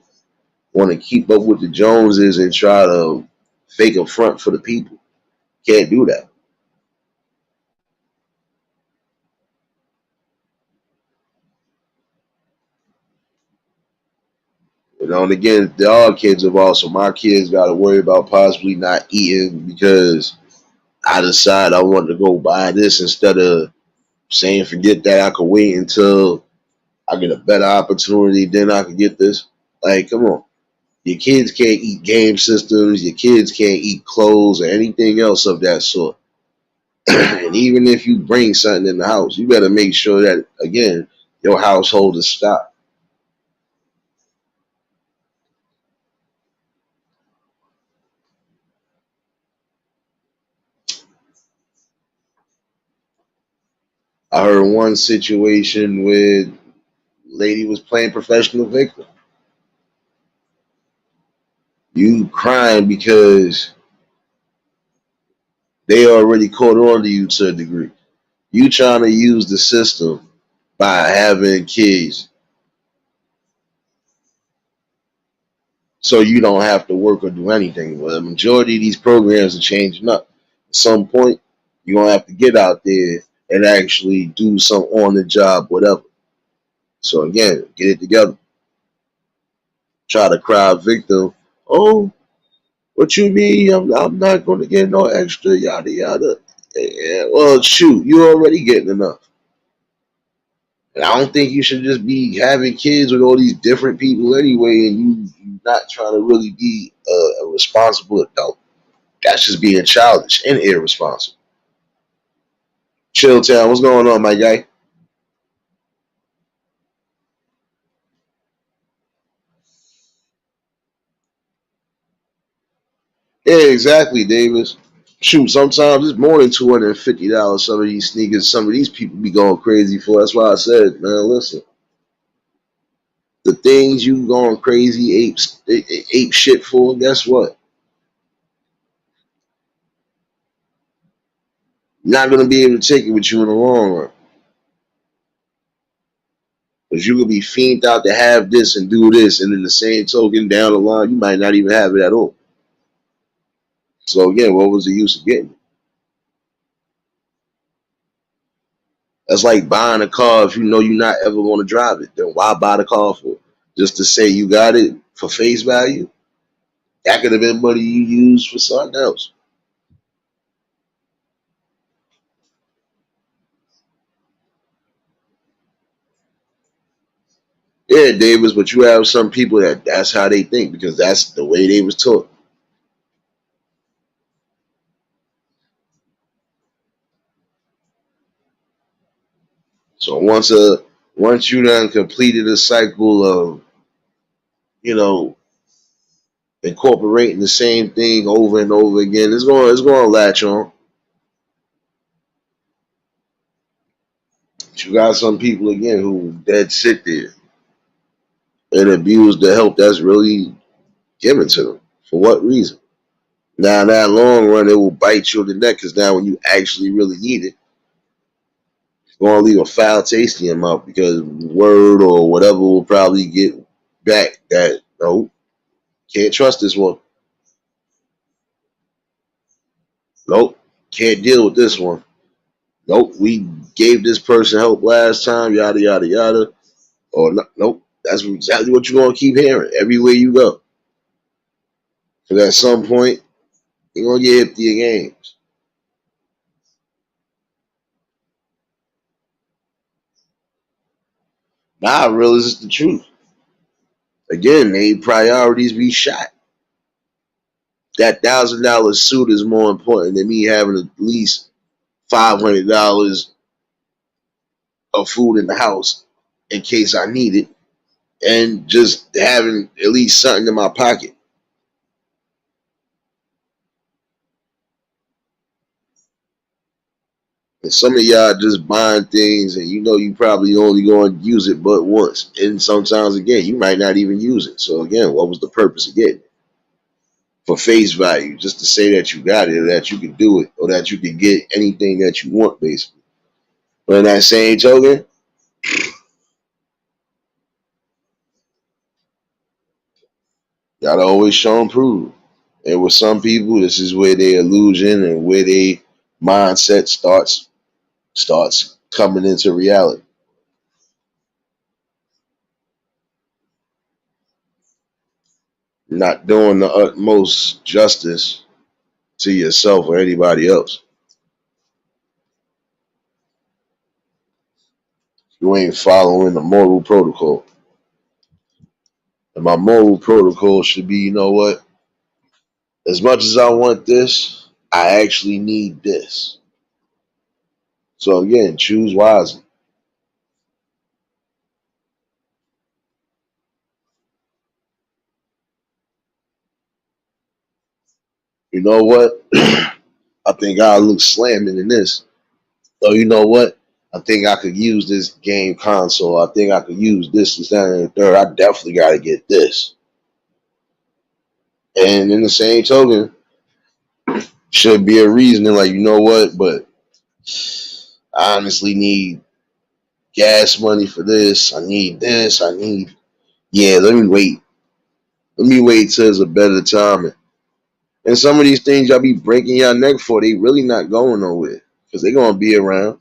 want to keep up with the Joneses and try to fake a front for the people. Can't do that. And again, there are kids involved, so my kids got to worry about possibly not eating because I decide I want to go buy this instead of saying, forget that, I could wait until I get a better opportunity, then I can get this. Like, come on. Your kids can't eat game systems. Your kids can't eat clothes or anything else of that sort. And even if you bring something in the house, you better make sure that, again, your household is stocked. I heard one situation where lady was playing professional victim. You crying because they already caught on to you to a degree. You trying to use the system by having kids so you don't have to work or do anything. Well, the majority of these programs are changing up. At some point, you're going to have to get out there and actually do some on the job, whatever. So again, get it together. Try to cry victim. Oh, what you mean? I'm not going to get no extra, yada, yada. Yeah, well, shoot, you already getting enough. And I don't think you should just be having kids with all these different people anyway, and you not trying to really be a responsible adult. That's just being childish and irresponsible. Chill Town, what's going on, my guy? Yeah, exactly, Davis. Shoot, sometimes it's more than $250. Some of these sneakers, some of these people be going crazy for. That's why I said, man, listen, the things you going crazy ape shit for. Guess what? You're not gonna be able to take it with you in the long run. Because you could be fiended out to have this and do this, and in the same token, down the line, you might not even have it at all. So again, what was the use of getting it? That's like buying a car if you know you're not ever going to drive it. Then why buy the car for? Just to say you got it for face value? That could have been money you used for something else. Yeah, Davis, but you have some people that's how they think because that's the way they was taught. So once you done completed a cycle of you know incorporating the same thing over and over again, it's going to latch on. But you got some people again who dead sit there and abuse the help that's really given to them. For what reason? Now, in that long run, it will bite you in the neck because now when you actually really need it, it's going to leave a foul taste in your mouth because word or whatever will probably get back that, no, can't trust this one. Nope, can't deal with this one. Nope, we gave this person help last time, yada, yada, yada. Or, no, nope, that's exactly what you're going to keep hearing everywhere you go. Because at some point, you're going to get hip to your games. Now I realize it's the truth. Again, they priorities be shot. That $1,000 suit is more important than me having at least $500 of food in the house in case I need it, and just having at least something in my pocket. And some of y'all just buying things, and you know you probably only going to use it but once, and sometimes again you might not even use it. So again, what was the purpose of getting it? For face value, just to say that you got it, or that you can do it, or that you can get anything that you want, basically. But in that same token, gotta always show and prove. And with some people, this is where their illusion and where their mindset starts coming into reality. Not doing the utmost justice to yourself or anybody else. You ain't following the moral protocol. And my moral protocol should be, you know what? As much as I want this, I actually need this. So again, choose wisely. You know what? I think I look slamming in this. So you know what? I think I could use this game console. I think I could use this, that, and the third. I definitely got to get this. And in the same token, should be a reasoning like, you know what? But I honestly need gas money for this. I need this. I need, yeah, let me wait. Let me wait till it's a better time. And some of these things y'all be breaking your neck for, they really not going nowhere because they're going to be around.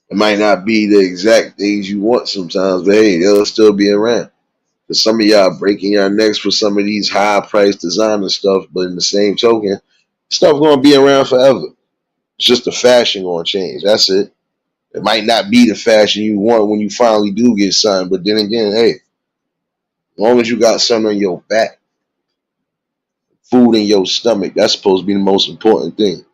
It might not be the exact things you want sometimes, but hey, they'll still be around. Cause some of y'all breaking your necks for some of these high price designer stuff, but in the same token, stuff gonna be around forever. It's just the fashion gonna change. That's it. It might not be the fashion you want when you finally do get signed, but then again, hey, as long as you got something on your back, food in your stomach, that's supposed to be the most important thing.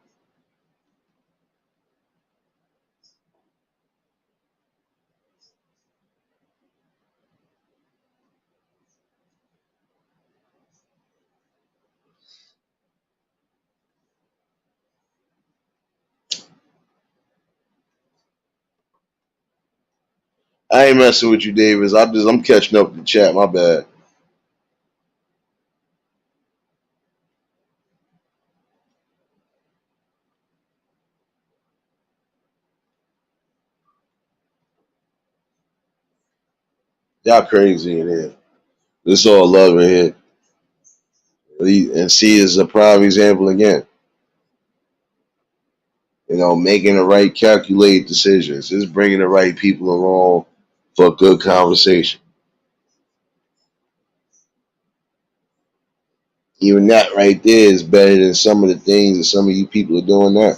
I ain't messing with you, Davis. I'm catching up with the chat. My bad. Y'all crazy in here. This all love in here. And C is a prime example again. Making the right calculated decisions. Just bringing the right people along for a good conversation. Even that right there is better than some of the things that some of you people are doing now.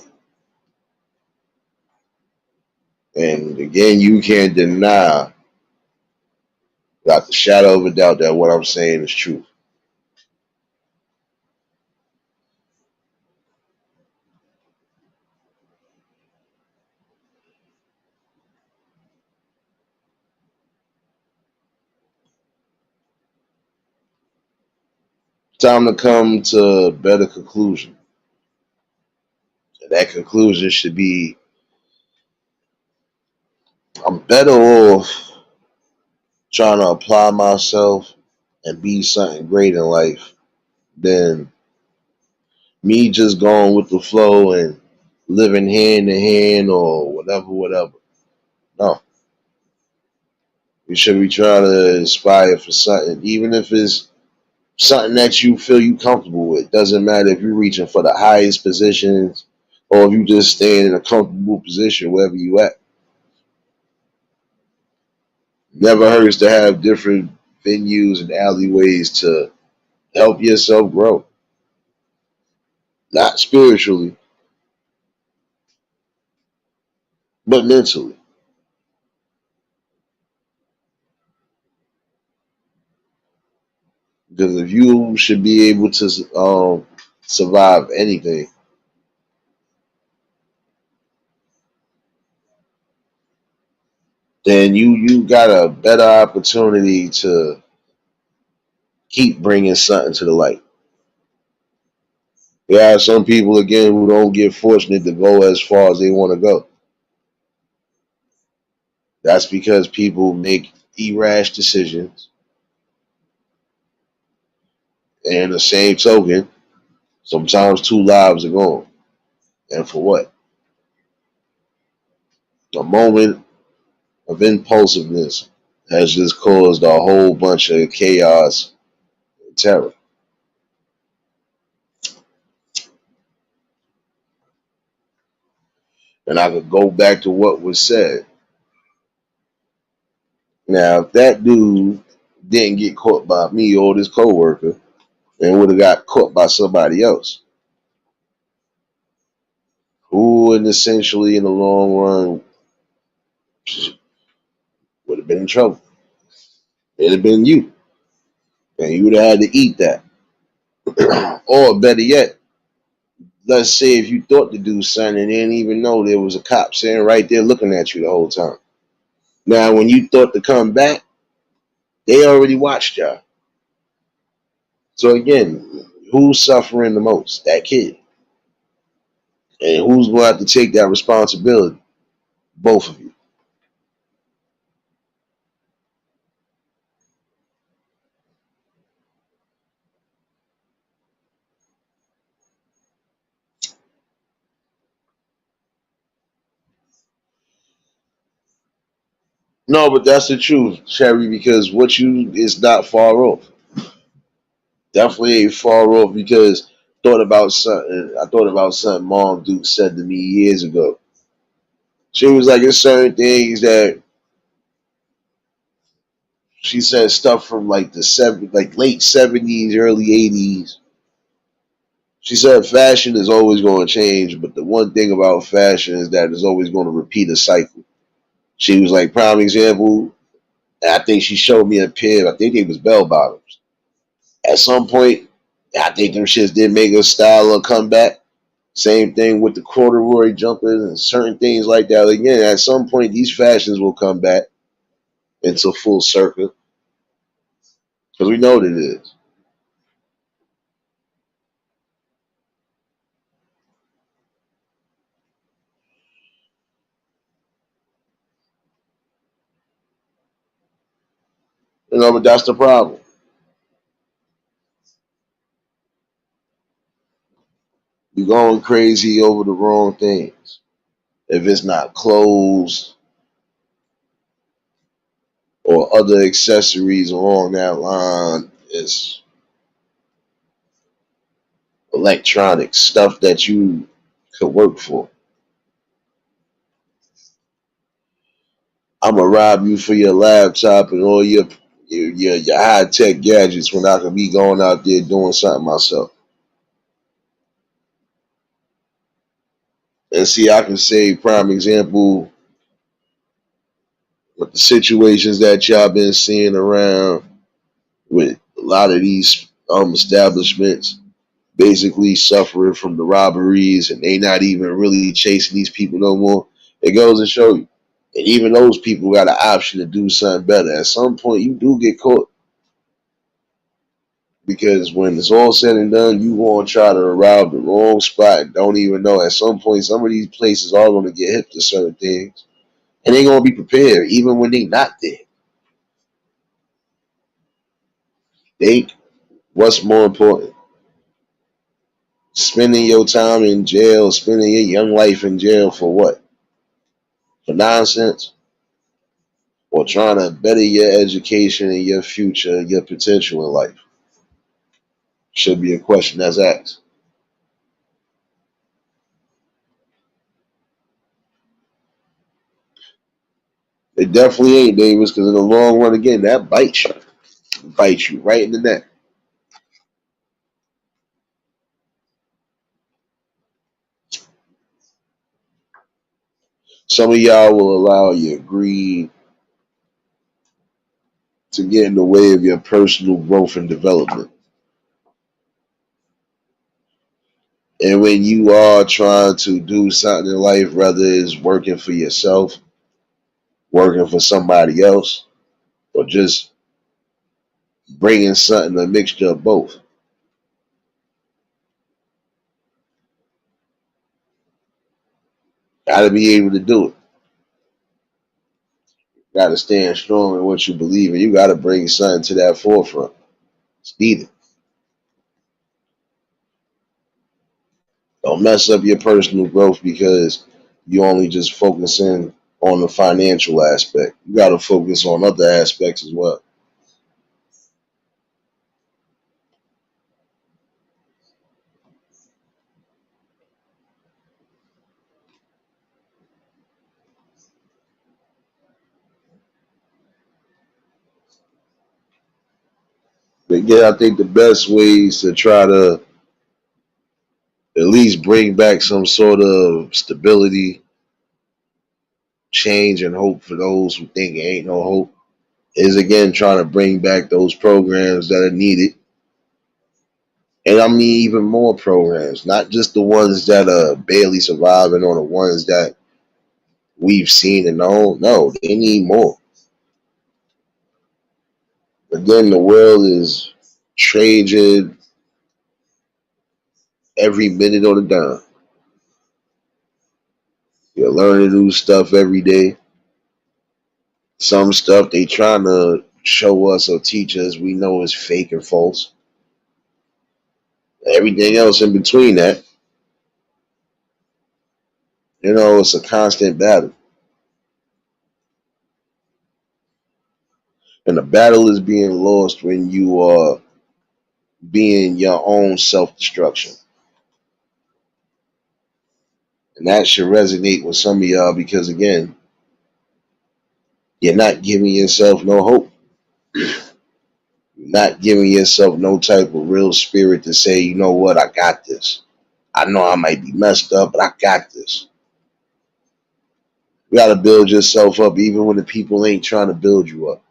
And again, you can't deny, without the shadow of a doubt, that what I'm saying is true. Time to come to a better conclusion. And that conclusion should be, I'm better off trying to apply myself and be something great in life than me just going with the flow and living hand in hand or whatever. No, you should be trying to aspire for something, even if it's something that you feel you comfortable with. Doesn't matter if you're reaching for the highest positions or if you just staying in a comfortable position wherever you at. Never hurts to have different venues and alleyways to help yourself grow. Not spiritually, but mentally. Because if you should be able to survive anything, then you got a better opportunity to keep bringing something to the light. There are some people again who don't get fortunate to go as far as they want to go. That's because people make irrash decisions. And the same token, sometimes two lives are gone. And for what? A moment of impulsiveness has just caused a whole bunch of chaos and terror. And I could go back to what was said. Now, if that dude didn't get caught by me or this coworker and would have got caught by somebody else, who would essentially in the long run would have been in trouble? It'd have been you. And you would have had to eat that. Or better yet, let's say if you thought to do something and didn't even know there was a cop sitting right there looking at you the whole time. Now, when you thought to come back, they already watched y'all. So again, who's suffering the most? That kid. And who's going to have to take that responsibility? Both of you. No, but that's the truth, Cherry, because what you is not far off. Definitely ain't far off because I thought about something Mom Duke said to me years ago. She was like, it's certain things that she said stuff from like like late '70s, early '80s. She said fashion is always going to change, but the one thing about fashion is that it's always going to repeat a cycle. She was like, prime example, I think she showed me a pair, I think it was bell bottoms. At some point, I think them shits did make a style of comeback. Same thing with the corduroy jumpers and certain things like that. Again, at some point, these fashions will come back into full circle because we know what it is. But that's the problem. You're going crazy over the wrong things. If it's not clothes or other accessories along that line, it's electronic stuff that you could work for. I'm gonna rob you for your laptop and all your high tech gadgets when I could be going out there doing something myself. And see, I can say prime example with the situations that y'all been seeing around with a lot of these establishments basically suffering from the robberies and they not even really chasing these people no more. It goes to show you. And even those people got an option to do something better. At some point, you do get caught because when it's all said and done, you want to try to rob the wrong spot and don't even know. At some point, some of these places are going to get hip to certain things, and they're going to be prepared even when they not there. They what's more important? Spending your time in jail, spending your young life in jail for what? For nonsense? Or trying to better your education and your future, your potential in life? Should be a question that's asked. It definitely ain't, Davis, because in the long run, again, that bites you right in the neck. Some of y'all will allow your greed to get in the way of your personal growth and development. And when you are trying to do something in life, whether it's working for yourself, working for somebody else, or just bringing something, a mixture of both, got to be able to do it. Got to stand strong in what you believe in. You got to bring something to that forefront. It's needed. Don't mess up your personal growth because you only just focusing on the financial aspect. You got to focus on other aspects as well. But yeah, I think the best ways to try to at least bring back some sort of stability, change, and hope for those who think it ain't no hope is again trying to bring back those programs that are needed. And I mean even more programs, not just the ones that are barely surviving or the ones that we've seen and known. No, they need more. Again, the world is changing every minute on the dime. You're learning new stuff every day. Some stuff they trying to show us or teach us we know is fake and false. Everything else in between that, it's a constant battle. And the battle is being lost when you are being your own self destruction. And that should resonate with some of y'all because, again, you're not giving yourself no hope. You're not giving yourself no type of real spirit to say, you know what, I got this. I know I might be messed up, but I got this. You got to build yourself up even when the people ain't trying to build you up.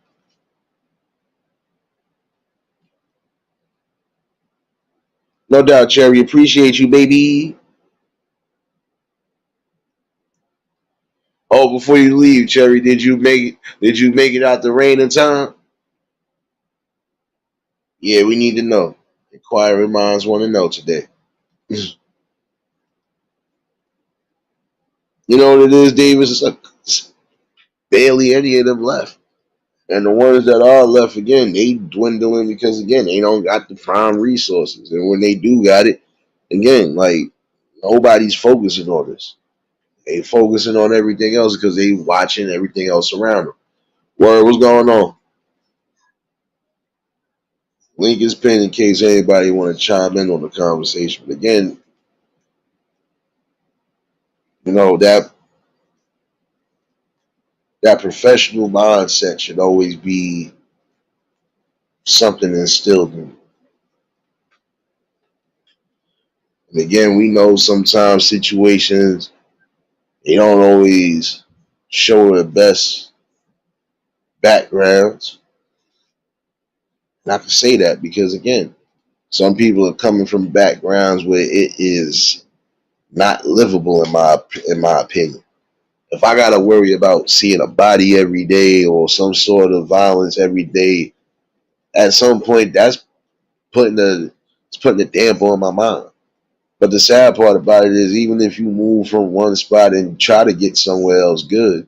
No doubt, Cherry. Appreciate you, baby. Oh, before you leave, Cherry, did you make it out the rain in time? Yeah, we need to know. Inquiring minds want to know today. You know what it is, Davis? It's like barely any of them left. And the ones that are left, again, they dwindling because, again, they don't got the prime resources. And when they do got it, again, like, nobody's focusing on this. They focusing on everything else because they watching everything else around them. Word, what's going on? Link is pinned in case anybody want to chime in on the conversation. But again, that professional mindset should always be something instilled in. And again, we know sometimes situations, they don't always show the best backgrounds. And I can say that because, again, some people are coming from backgrounds where it is not livable in my opinion. If I gotta worry about seeing a body every day or some sort of violence every day, at some point that's putting a damper on my mind. But the sad part about it is, even if you move from one spot and try to get somewhere else good,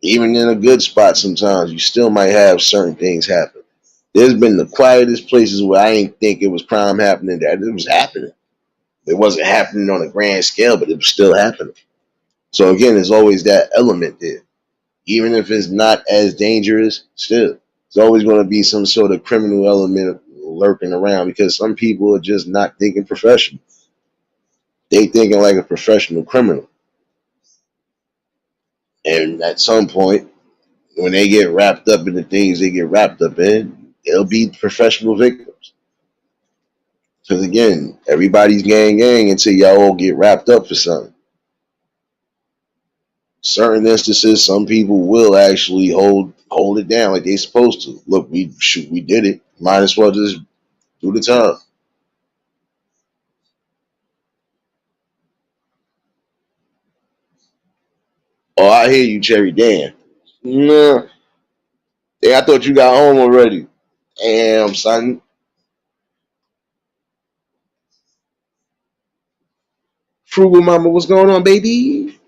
even in a good spot, sometimes you still might have certain things happen. There's been the quietest places where I ain't think it was crime happening, that it was happening. It wasn't happening on a grand scale, but it was still happening. So again, there's always that element there. Even if it's not as dangerous, still, there's always going to be some sort of criminal element lurking around because some people are just not thinking professional. They thinking like a professional criminal. And at some point, when they get wrapped up in the things they get wrapped up in, they'll be professional victims. Because again, everybody's gang until y'all all get wrapped up for something. Certain instances, some people will actually hold it down like they supposed to. Look, we did it. Might as well just do the time. Oh, I hear you, Cherry Dan. Nah, hey, I thought you got home already. Damn, son. Frugal Mama, what's going on, baby?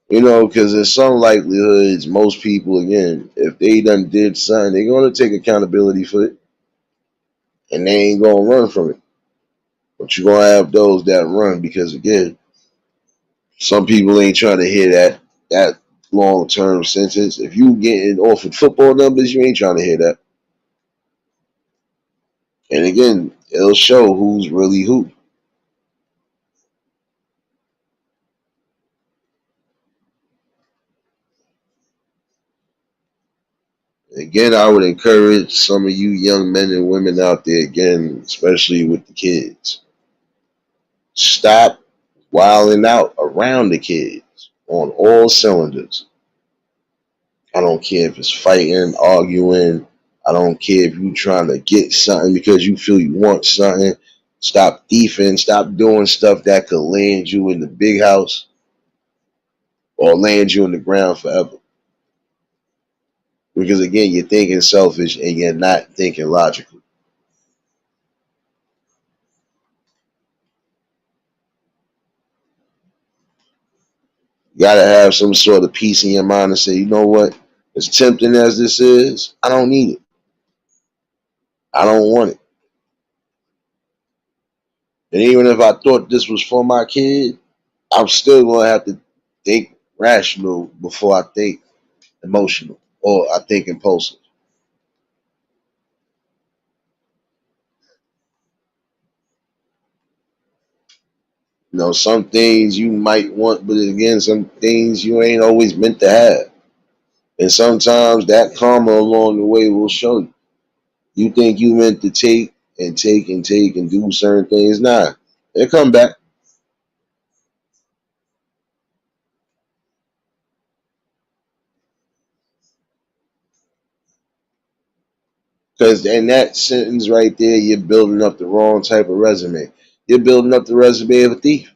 Because there's some likelihoods, most people, again, if they done did something, they're going to take accountability for it, and they ain't going to run from it. But you're going to have those that run because, again, some people ain't trying to hear that long-term sentence. If you getting offered football numbers, you ain't trying to hear that. And again, it'll show who's really who. Again, I would encourage some of you young men and women out there, again, especially with the kids, stop wilding out around the kids on all cylinders. I don't care if it's fighting, arguing. I don't care if you trying to get something because you feel you want something. Stop thieving. Stop doing stuff that could land you in the big house or land you in the ground forever. Because again, you're thinking selfish and you're not thinking logically. You gotta have some sort of peace in your mind and say, you know what? As tempting as this is, I don't need it. I don't want it. And even if I thought this was for my kid, I'm still gonna have to think rational before I think emotional or I think impulsive. Some things you might want, but again, some things you ain't always meant to have. And sometimes that karma along the way will show you. You think you meant to take and take and take and do certain things. Nah, they come back. Because in that sentence right there, you're building up the wrong type of resume. You're building up the resume of a thief.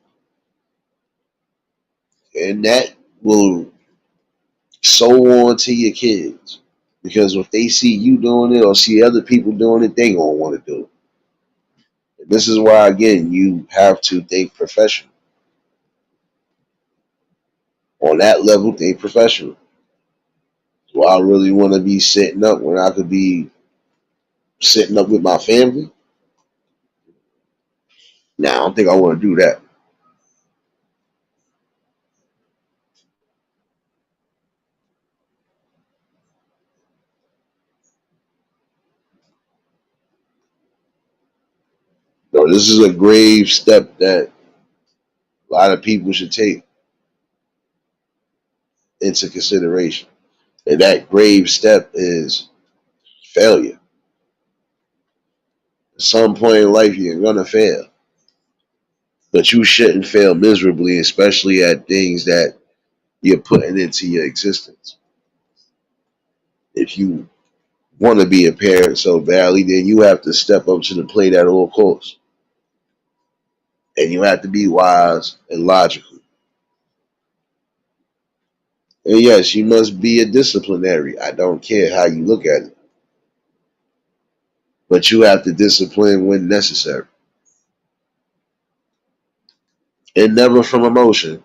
And that will sow on to your kids. Because if they see you doing it or see other people doing it, they gonna want to do it. And this is why, again, you have to think professional. On that level, they professional. Do I really want to be sitting up when I could be sitting up with my family? Nah, I don't think I want to do that. No, this is a grave step that a lot of people should take into consideration. And that grave step is failure. At some point in life, you're going to fail. But you shouldn't fail miserably, especially at things that you're putting into your existence. If you want to be a parent so badly, then you have to step up to the plate at all costs. And you have to be wise and logical. And yes, you must be a disciplinary. I don't care how you look at it. But you have to discipline when necessary. And never from emotion,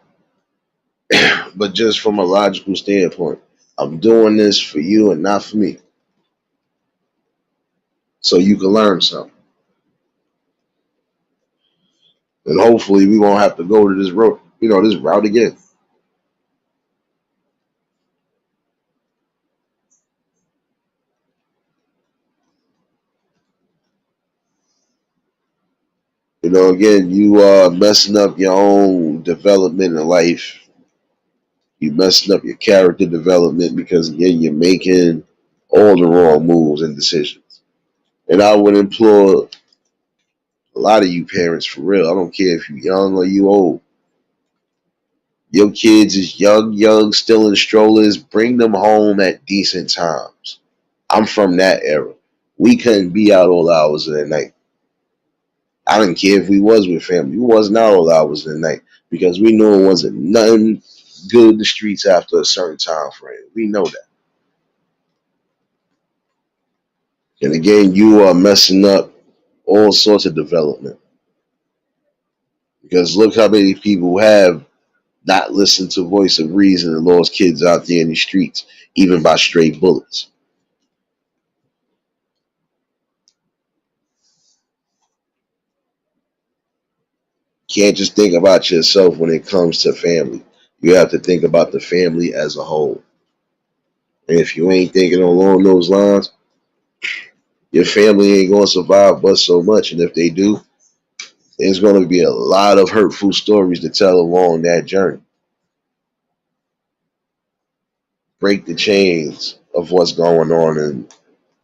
but just from a logical standpoint. I'm doing this for you and not for me. So you can learn something. And hopefully we won't have to go to this road, this route again. Again, you are messing up your own development in life. You messing up your character development because again, you're making all the wrong moves and decisions. And I would implore a lot of you parents for real. I don't care if you're young or you old. Your kids is young, still in strollers. Bring them home at decent times. I'm from that era. We couldn't be out all hours of the night. I didn't care if we was with family. We wasn't out all hours of the night because we knew it wasn't nothing good in the streets after a certain time frame. We know that. And again, you are messing up all sorts of development. Because look how many people have not listened to voice of reason and lost kids out there in the streets, even by stray bullets. Can't just think about yourself when it comes to family. You have to think about the family as a whole. And if you ain't thinking along those lines, your family ain't gonna survive but so much. And if they do, there's gonna be a lot of hurtful stories to tell along that journey. Break the chains of what's going on in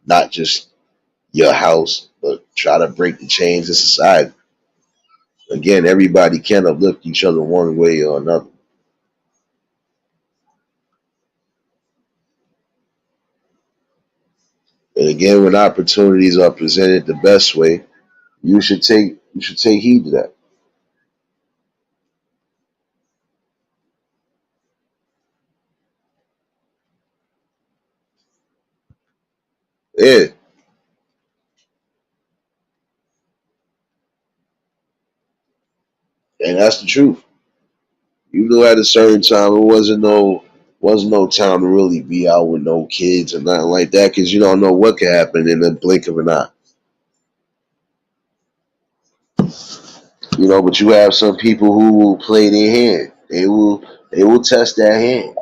not just your house, but try to break the chains of society. Again, everybody can uplift each other one way or another. And again, when opportunities are presented the best way, you should take heed to that. Yeah, and that's the truth. You know, at a certain time, it wasn't no time to really be out with no kids or nothing like that, because you don't know what could happen in the blink of an eye. But you have some people who will play their hand. They will test that hand,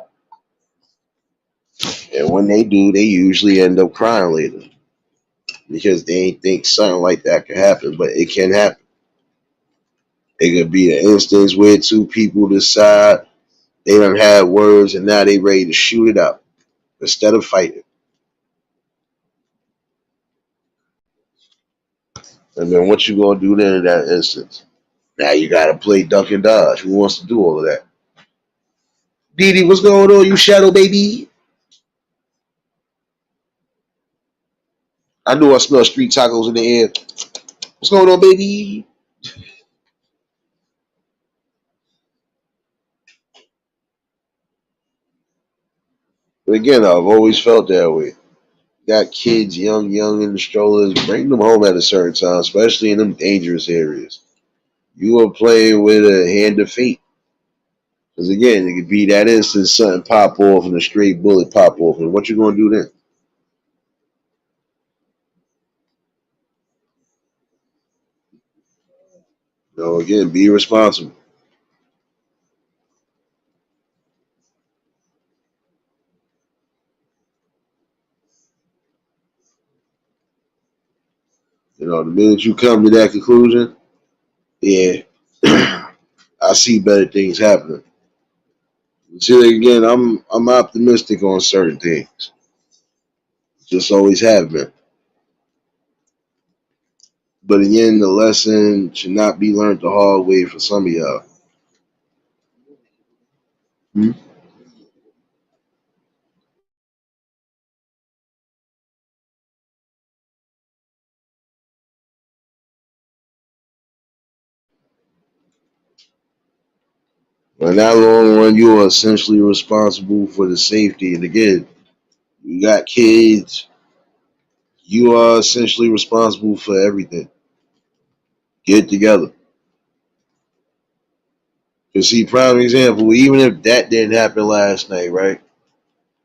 and when they do, they usually end up crying later because they ain't think something like that could happen, but it can happen. It could be an instance where two people decide they don't have words and now they ready to shoot it out instead of fighting. And then what you gonna do then in that instance? Now you gotta play duck and dodge. Who wants to do all of that? Didi, what's going on, you shadow baby? I knew I smell street tacos in the air. What's going on, baby? But again, I've always felt that way. Got kids young in the strollers, bring them home at a certain time, especially in them dangerous areas. You are playing with a hand of fate. Because again, it could be that instant something pop off and a straight bullet pop off, and what you gonna do then? Again, be responsible. The minute you come to that conclusion, yeah, I see better things happening. See, again, I'm optimistic on certain things. Just always have been. But again, the lesson should not be learned the hard way for some of y'all. Hmm? In that long run, you are essentially responsible for the safety. And again, you got kids, you are essentially responsible for everything. Get it together. Cause see, prime example, even if that didn't happen last night, right?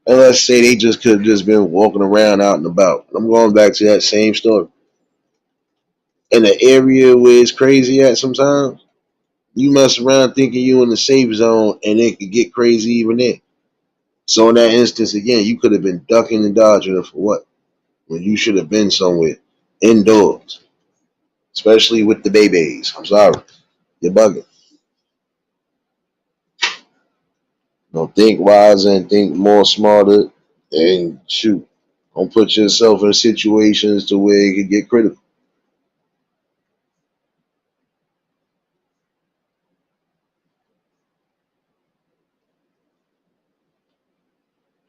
And let's say they just could have just been walking around out and about. I'm going back to that same story. In the area where it's crazy at sometimes, you mess around thinking you in the safe zone and it could get crazy even then. So in that instance, again, you could have been ducking and dodging it for what? When you should have been somewhere indoors, especially with the babies. I'm sorry, you're bugging. Think wiser and think more smarter, and shoot, don't put yourself in situations to where it could get critical.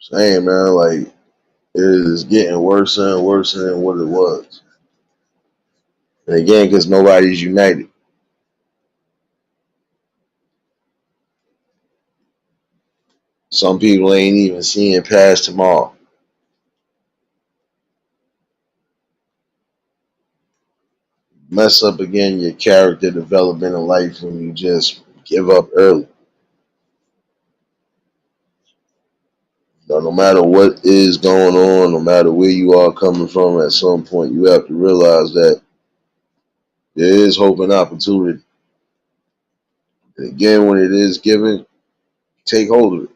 Saying, man, like it is getting worse and worse than what it was. And again, because nobody's united. Some people ain't even seeing past tomorrow. Mess up again your character development in life when you just give up early. No matter what is going on, no matter where you are coming from, at some point you have to realize that there is hope and opportunity. And again, when it is given, take hold of it.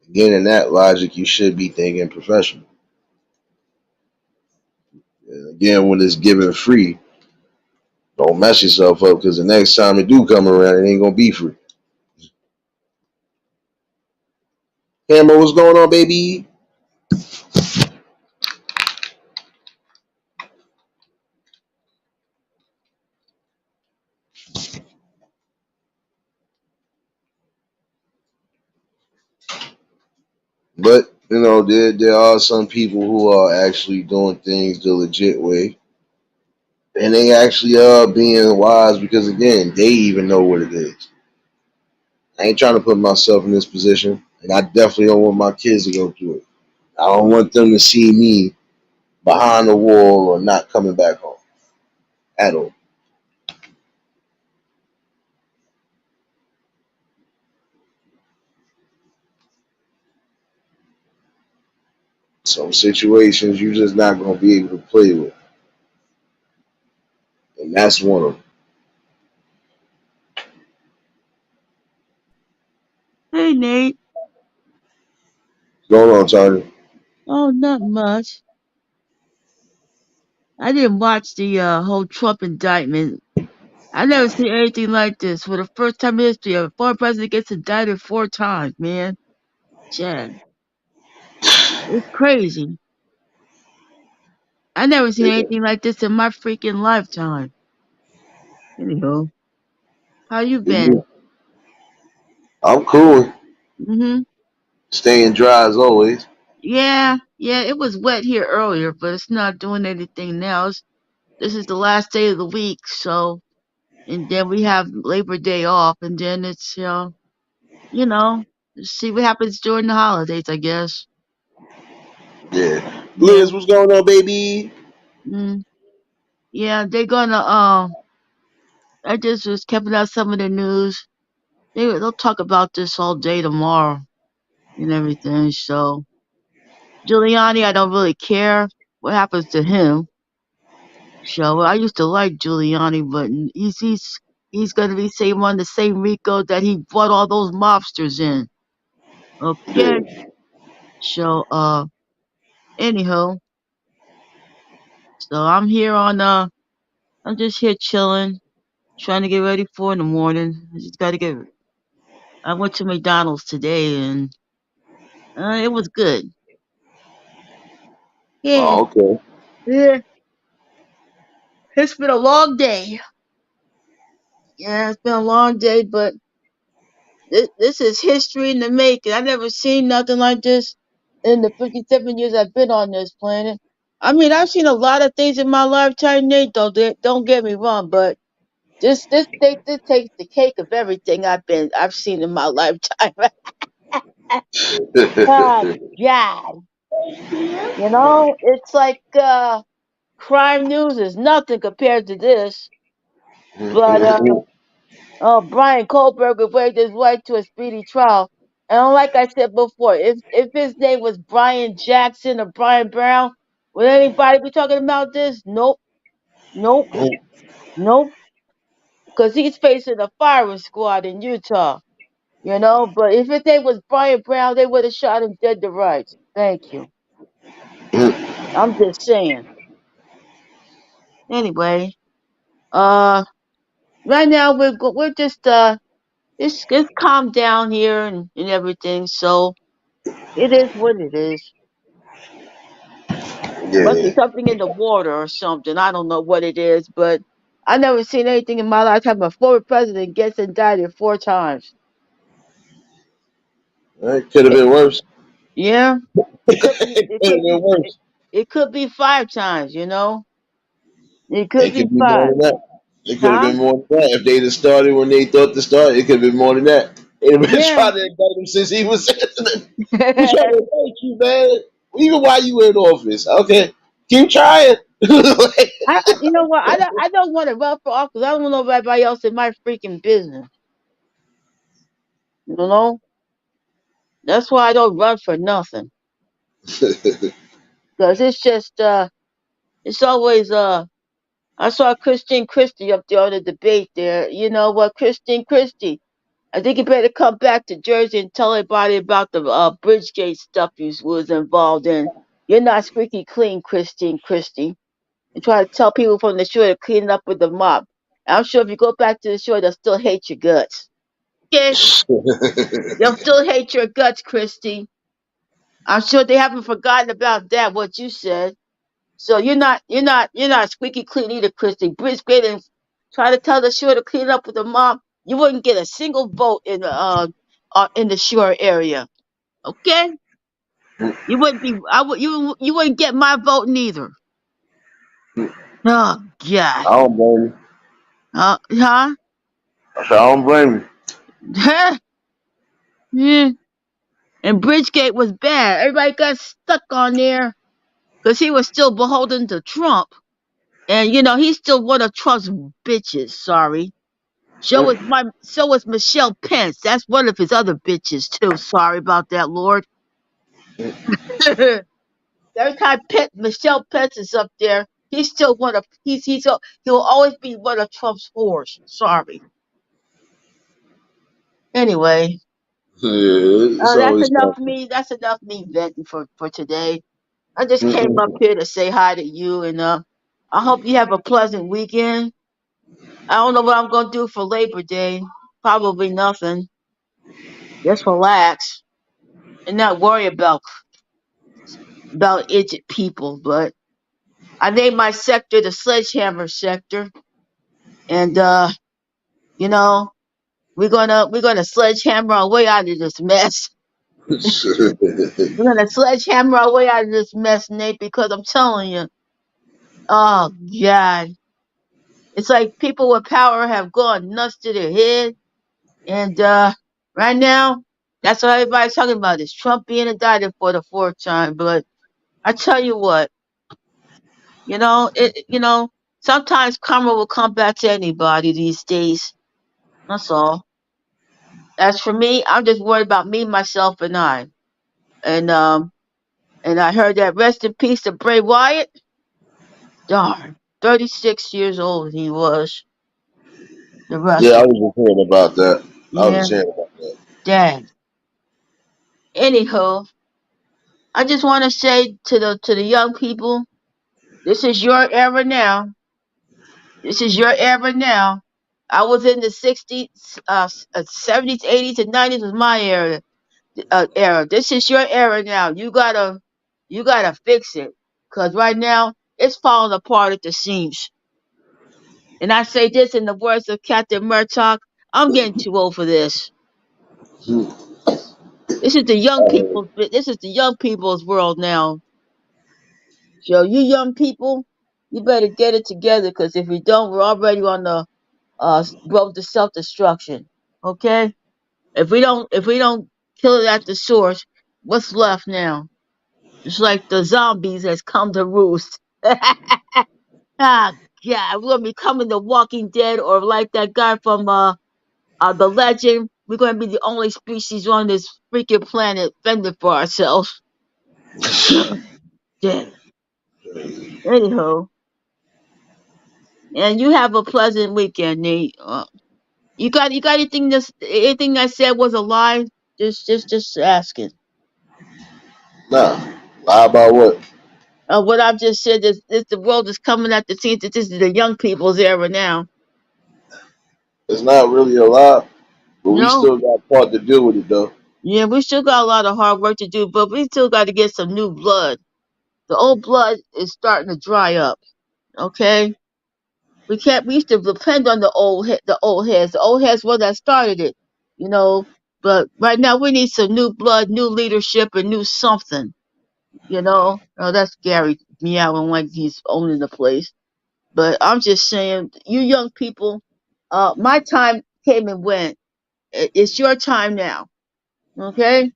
Again, in that logic, you should be thinking professional. And again, when it's given free, don't mess yourself up because the next time it do come around, it ain't gonna be free. Hammer, what's going on, baby? But there are some people who are actually doing things the legit way, and they actually are being wise because again, they even know what it is. I ain't trying to put myself in this position, and I definitely don't want my kids to go through it. I don't want them to see me behind the wall or not coming back home at all. Some situations you're just not gonna be able to play with, and that's one of them. Hey, Nate. What's going on, Tony? Oh, not much. I didn't watch the whole Trump indictment. I never seen anything like this. For the first time in history, a former president gets indicted 4 times, man. Chad, it's crazy. I never seen Yeah. anything like this in my freaking lifetime. Anyhow, how you been? I'm cool. Mm-hmm. Staying dry as always. Yeah, it was wet here earlier, but it's not doing anything now. This is the last day of the week, so, and then we have Labor Day off, and then it's, you know, see what happens during the holidays, I guess. Yeah. Yeah. Liz, what's going on, baby? Mm, yeah, they're gonna, I just was keeping out some of the news. They'll talk about this all day tomorrow and everything. So Giuliani, I don't really care what happens to him. So I used to like Giuliani, but he's going to be same on the same Rico that he brought all those mobsters in. Yeah. Okay. So anyhow, so I'm here on I'm just here chilling, trying to get ready for in the morning. I just got to get. I went to McDonald's today and it was good. Yeah, Oh, okay. yeah. It's been a long day. Yeah, it's been a long day, but this is history in the making. I never seen nothing like this in the 57 years I've been on this planet. I mean, I've seen a lot of things in my lifetime, Nate. Though, don't get me wrong, but this takes the cake of everything I've seen in my lifetime. God, God, it's like crime news is nothing compared to this. But Brian Kohlberger waived his right to a speedy trial. And like I said before, if his name was Brian Jackson or Brian Brown, would anybody be talking about this? Nope, nope, nope. Because he's facing a firing squad in Utah. But if his name was Brian Brown, they would have shot him dead to rights. Thank you. I'm just saying. Anyway, uh, right now we're just it's calm down here and everything. So it is what it is. Must be Yeah. something in the water or something. I don't know what it is, but I never seen anything in my lifetime. A former president gets indicted 4 times. It could have It, been worse. yeah, it could be. It It could have could be. been worse. It could be 5 times. It could It be could be more five. than that. It could have Huh? been more than that. If they'd have started when they thought to start, it could have been more than that. They'd have been Yeah. trying to indict him since he was we trying to indict you, man. Even while you were in office. Okay. Keep trying. You know what? I don't want to run for office. I don't want nobody else in my freaking business. You know. That's why I don't run for nothing. Cause it's just it's always I saw Christine Christie up there on the debate there. You know what, Christine Christie? I think you better come back to Jersey and tell everybody about the Bridgegate stuff you was involved in. You're not squeaky clean, Christine Christie. And try to tell people from the shore to clean up with the mob. I'm sure if you go back to the shore, they'll still hate your guts. Okay? They'll still hate your guts, Christy. I'm sure they haven't forgotten about that, what you said. So you're not squeaky clean either, Christy. Bridgegate and try to tell the shore to clean up with the mob. You wouldn't get a single vote in the shore area. Okay? You wouldn't be I would you wouldn't get my vote neither. Oh God. I don't blame you. Huh? I don't blame Yeah. And Bridgegate was bad. Everybody got stuck on there because he was still beholden to Trump. And he's still one of Trump's bitches. Sorry. you. So was Michelle Pence. That's one of his other bitches too. Sorry about that, Lord. Every time Michelle Pence is up there, he's still one of he'll always be one of Trump's whores. Sorry. Anyway, Yeah, it's that's always enough something. me. That's enough me venting for today. I just came up Mm-mm. here to say hi to you, and I hope you have a pleasant weekend. I don't know what I'm gonna do for Labor Day. Probably nothing. Just relax and not worry about idiot people. But I named my sector the Sledgehammer sector, and you know we're gonna sledgehammer our way out of this mess. We're gonna sledgehammer our way out of this mess, Nate, because I'm telling you, oh God, it's like people with power have gone nuts to their head. And right now, that's what everybody's talking about is Trump being indicted for the 4th time. But I tell you what, sometimes karma will come back to anybody these days. That's all. As for me, I'm just worried about me, myself, and I. And I heard that rest in peace to Bray Wyatt. Darn, 36 years old he was, the Yeah, I wrestler. was just hearing about that. I was Yeah, just hearing about that. dang. Anywho, I just want to say to the young people, this is your era now. This is your era now. I was in the 60s, 70s, 80s, and 90s was my era. This is your era now. You gotta fix it, cause right now it's falling apart at the seams. And I say this in the words of Captain Murdoch, I'm getting too old for this. Hmm. This is the young I heard. people's. This is the young people's world now. So you young people, you better get it together, because if you don't, we're already on the road to self destruction. Okay? If we don't kill it at the source, what's left now? It's like the zombies has come to roost. Ah, yeah, we're gonna be coming the Walking Dead, or like that guy from the Legend. We're gonna be the only species on this freaking planet fending for ourselves. Damn. Anyhow, and you have a pleasant weekend, Nate. You got anything I said was a lie? Just asking. Nah. Lie about what? What I've just said is the world is coming at the seams. This is the young people's era now. It's not really a lie, but we No, still got part to deal with it though. yeah, we still got a lot of hard work to do, but we still got to get some new blood. The old blood is starting to dry up. Okay, we can't. We used to depend on the old heads. The old heads were that started it, you know. But right now we need some new blood, new leadership, and new something. Oh, that's Gary meowing like he's owning the place. But I'm just saying, you young people, my time came and went. It's your time now. Okay,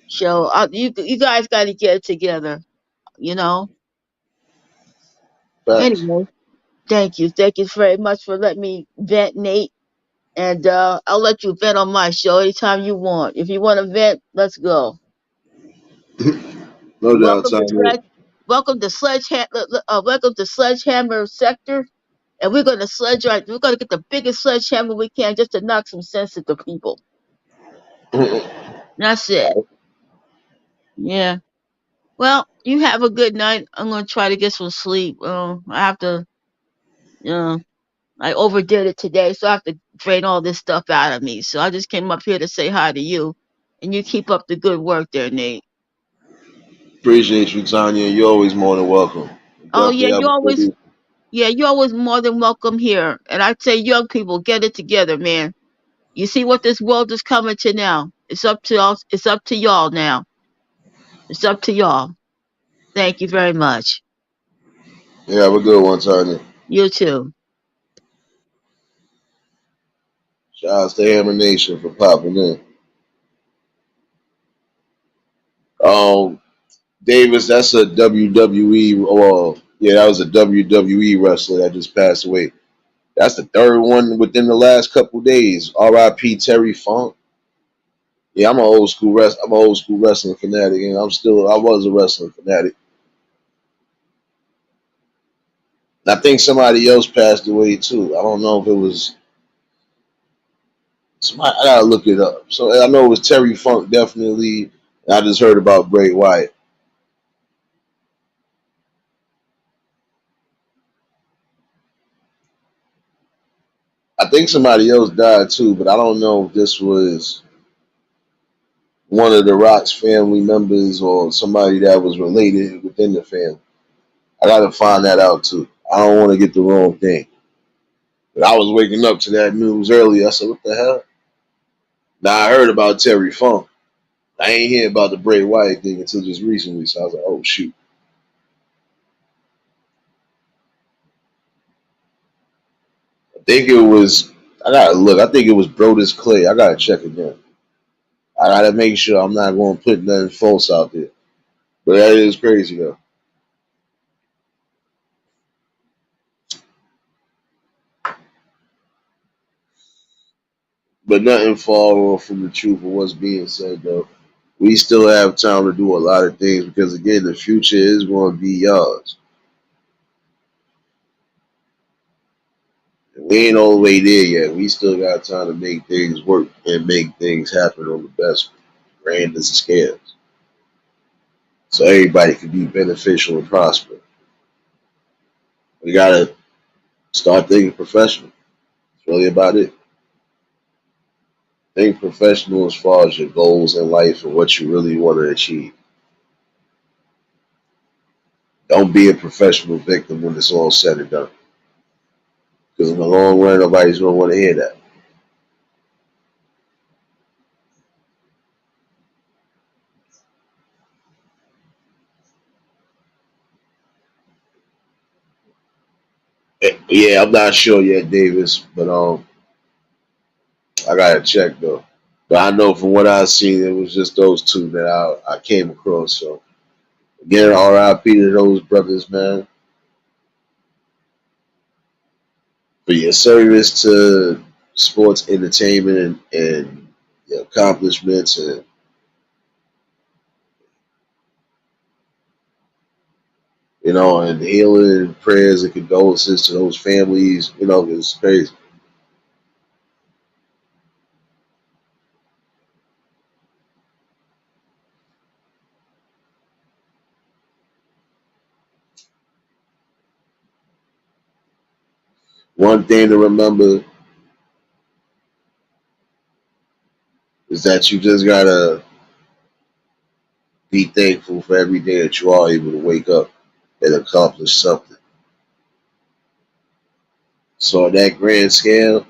so you guys got to get it together. You know. Facts. Anyway, thank you very much for letting me vent, Nate. And I'll let you vent on my show anytime you want. If you want to vent, let's go. No doubt, Welcome to Tanya. welcome to Sledgehammer Sector, and we're gonna sledge right. We're gonna get the biggest sledgehammer we can just to knock some sense into people. That's it. Yeah. Well, you have a good night. I'm gonna try to get some sleep. I have to. Uh, I overdid it today, so I have to drain all this stuff out of me. So I just came up here to say hi to you, and you keep up the good work there, Nate. Appreciate you, Tanya. You're always more than welcome. Oh yeah, Definitely have a good evening. you're always more than welcome here. And I say, young people, get it together, man. You see what this world is coming to now. It's up to us. It's up to y'all now. It's up to y'all. Thank you very much. Yeah, have a good one, Tanya. You too. Shout out to Hammer Nation for popping in. Um, Davis, that's a WWE. Or yeah, that was a WWE wrestler that just passed away. That's the third one within the last couple days. R.I.P. Terry Funk. Yeah, I'm an old school wrestling fanatic, and I was a wrestling fanatic. And I think somebody else passed away too. I don't know if it was somebody. I gotta look it up. So I know it was Terry Funk definitely. And I just heard about Bray Wyatt. I think somebody else died too, but I don't know if this was one of the Rock's family members or somebody that was related within the family. I gotta find that out too. I don't want to get the wrong thing. But I was waking up to that news earlier. I said, "What the hell?" Now I heard about Terry Funk. I ain't hear about the Bray Wyatt thing until just recently. So I was like, "Oh shoot!" I think it was. I gotta look. I think it was Brodus Clay. I gotta check again. I gotta make sure I'm not going to put nothing false out there. But that is crazy though. But nothing far off from the truth of what's being said, though. We still have time to do a lot of things because, again, the future is going to be yours. We ain't all the way there yet. We still got time to make things work and make things happen on the best grandest scales. So everybody can be beneficial and prosper. We gotta start thinking professional. It's really about it. Think professional as far as your goals in life and what you really want to achieve. Don't be a professional victim when it's all said and done. Because in the long run, nobody's gonna want to hear that. Yeah, I'm not sure yet, Davis, but I gotta check though. But I know from what I've seen, it was just those two that I came across. So again, R.I.P. to those brothers, man, for your service to sports entertainment and your accomplishments and and healing and prayers and condolences to those families. It's crazy. One thing to remember is that you just gotta be thankful for every day that you are able to wake up and accomplish something. So on that grand scale,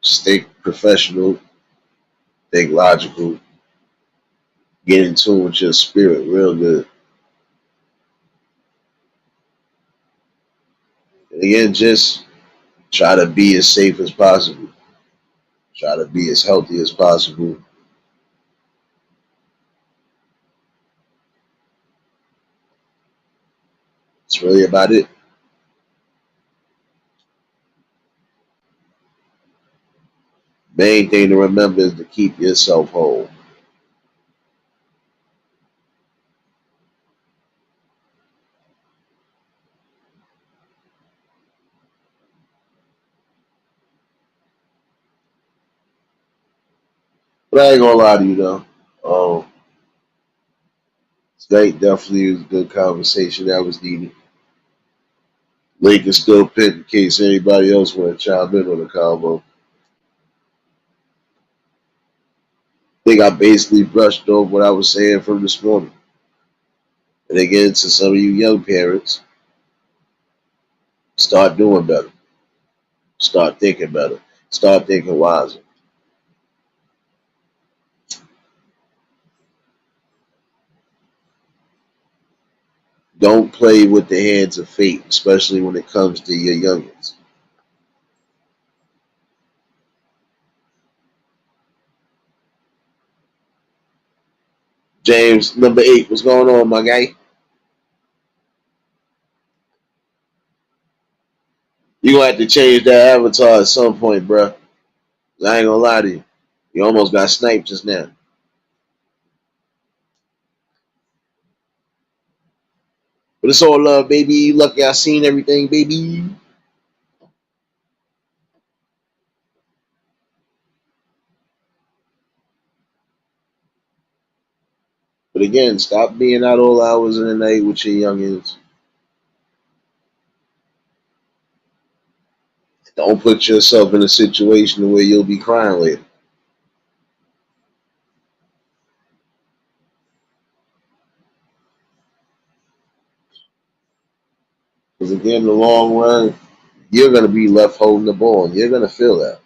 stay professional, think logical, get in tune with your spirit real good. And again, just try to be as safe as possible. Try to be as healthy as possible. It's really about it. Main thing to remember is to keep yourself whole. But I ain't gonna lie to you though. Today definitely was a good conversation that was needed. Link is still pinned in case anybody else want to chime in on the combo. I think I basically brushed over what I was saying from this morning. And again, to some of you young parents, start doing better. Start thinking better. Start thinking wiser. Don't play with the hands of fate, especially when it comes to your youngins. James, number 8, what's going on, my guy? You gonna have to change that avatar at some point, bro. I ain't gonna lie to you. You almost got sniped just now. But it's all love, baby. Lucky I seen everything, baby. But again, stop being out all hours of the night with your youngins. Don't put yourself in a situation where you'll be crying later. Because again, in the long run, you're gonna be left holding the ball, and you're gonna feel that.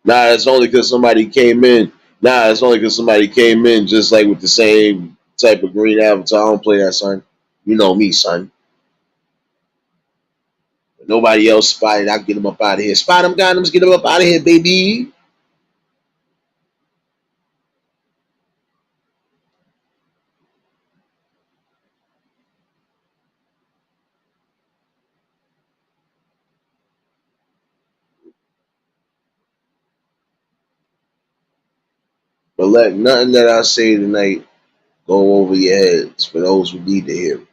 Nah, it's only because somebody came in. Nah, it's only because somebody came in just like with the same type of green avatar. I don't play that, son. You know me, son. If nobody else spotted, I get him up out of here. Spot him, got him, get him up out of here, baby. But let nothing that I say tonight go over your heads for those who need to hear it.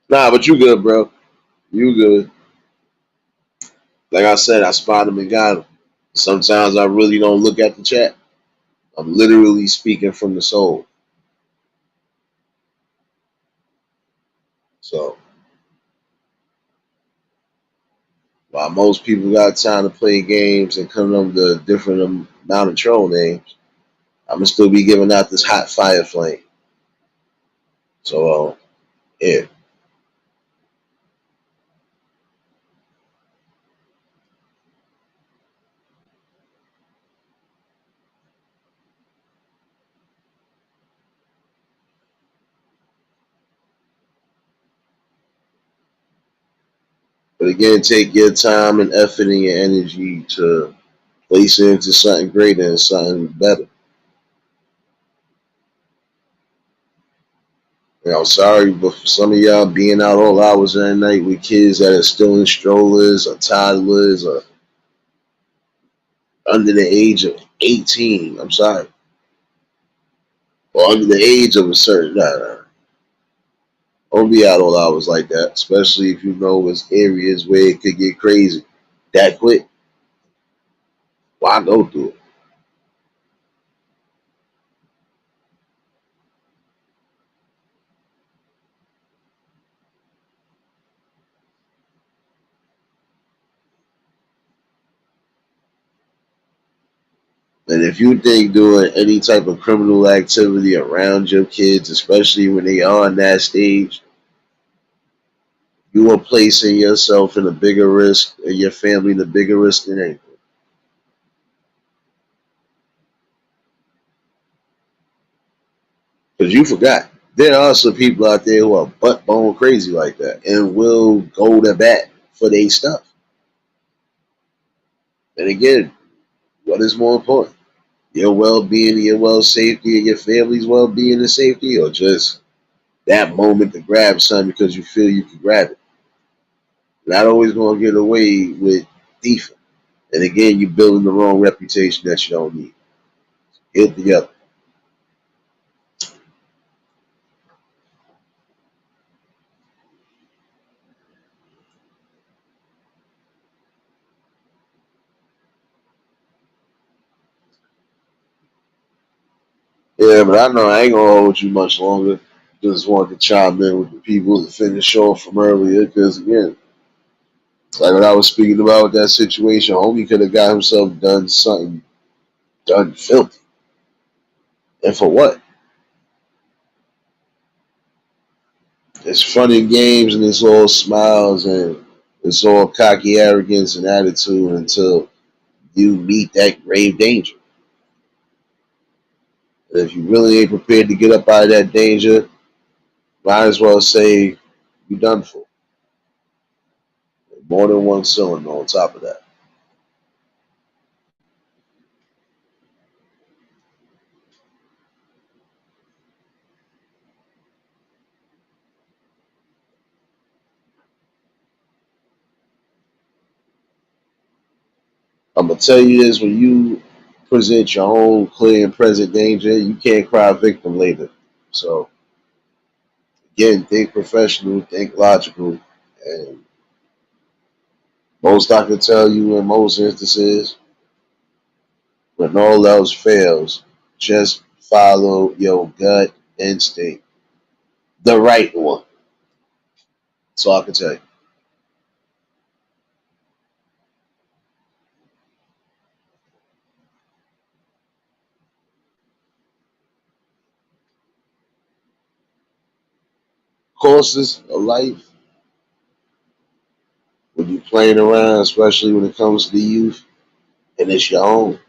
Nah, but you good, bro. You good. Like I said, I spotted him and got him. Sometimes I really don't look at the chat. I'm literally speaking from the soul. So while most people got time to play games and come up with a different amount of troll names, I'm gonna still be giving out this hot fire flame. So yeah. But again, take your time and effort and your energy to place it into something greater and something better. I'm sorry, but for some of y'all being out all hours of the night with kids that are still in strollers or toddlers or under the age of 18, I'm sorry, or under the age of a certain, don't be out all hours like that, especially if you know it's areas where it could get crazy that quick. Why go through it? And if you think doing any type of criminal activity around your kids, especially when they are on that stage, you are placing yourself in a bigger risk and your family in a bigger risk than anything. Because you forgot. There are some people out there who are butt bone crazy like that and will go to bat for their stuff. And again, what is more important? Your well being, your well safety, and your family's well being and safety, or just that moment to grab something because you feel you can grab it? Not always gonna get away with thieving. And again, you're building the wrong reputation that you don't need. Get together. Yeah, but I know I ain't gonna hold you much longer. Just wanted to chime in with the people to finish off from earlier, because again, like what I was speaking about with that situation, homie could have got himself done something done filthy. And for what? It's fun and games and it's all smiles and it's all cocky arrogance and attitude until you meet that grave danger. And if you really ain't prepared to get up out of that danger, might as well say you done for. More than one cylinder on top of that. I'm gonna tell you this: when you present your own clear and present danger, you can't cry victim later. So again, think professional, think logical, and most I can tell you in most instances, when all else fails, just follow your gut instinct, the right one. That's all I can tell you. Courses of life, when you're playing around, especially when it comes to the youth, and it's your own,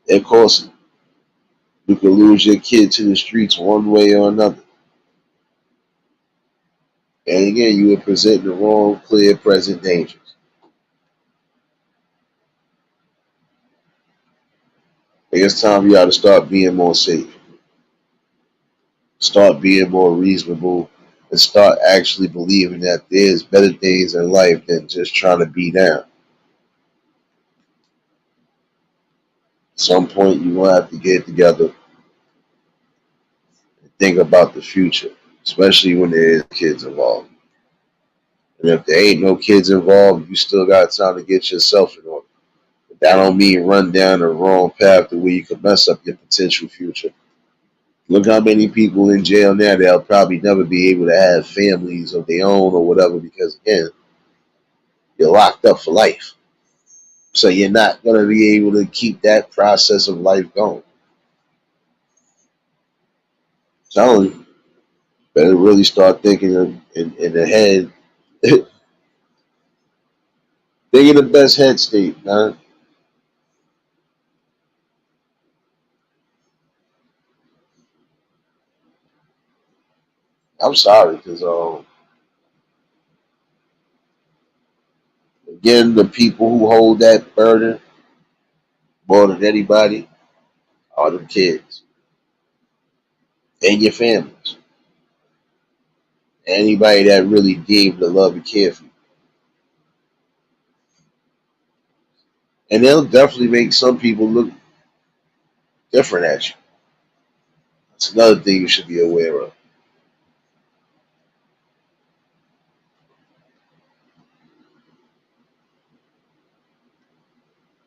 they're costly. You can lose your kid to the streets one way or another. And again, you would present the wrong, clear, present dangers. I guess time you got to start being more safe, start being more reasonable, and start actually believing that there's better things in life than just trying to be down. Some point you gonna have to get together and think about the future, especially when there is kids involved. And if there ain't no kids involved, you still got time to get yourself in order. But that don't mean run down the wrong path the way you could mess up your potential future. Look how many people in jail now that'll probably never be able to have families of their own or whatever because again, you're locked up for life. So you're not gonna be able to keep that process of life going. Telling you, better really start thinking in the head. Think in the best head state, man. I'm sorry, because again, the people who hold that burden more than anybody are the kids and your families. Anybody that really gave the love and care for you. And they'll definitely make some people look different at you. That's another thing you should be aware of.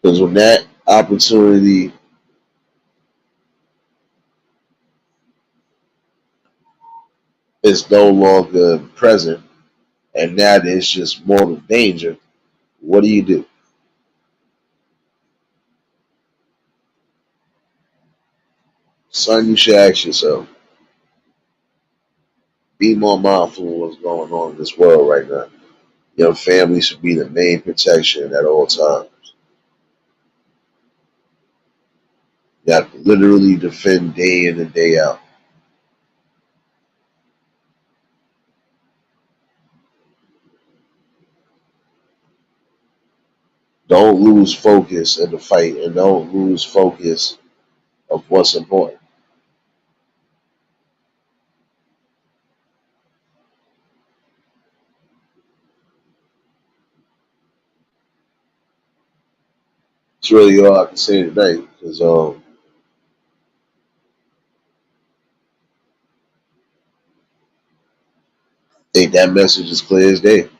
Because when that opportunity is no longer present and now there's just more of danger, what do you do? Son, you should ask yourself, be more mindful of what's going on in this world right now. Your family should be the main protection at all times. You have to literally defend day in and day out. Don't lose focus in the fight and don't lose focus of what's important. It's really all I can say today because I think that message is clear as day. At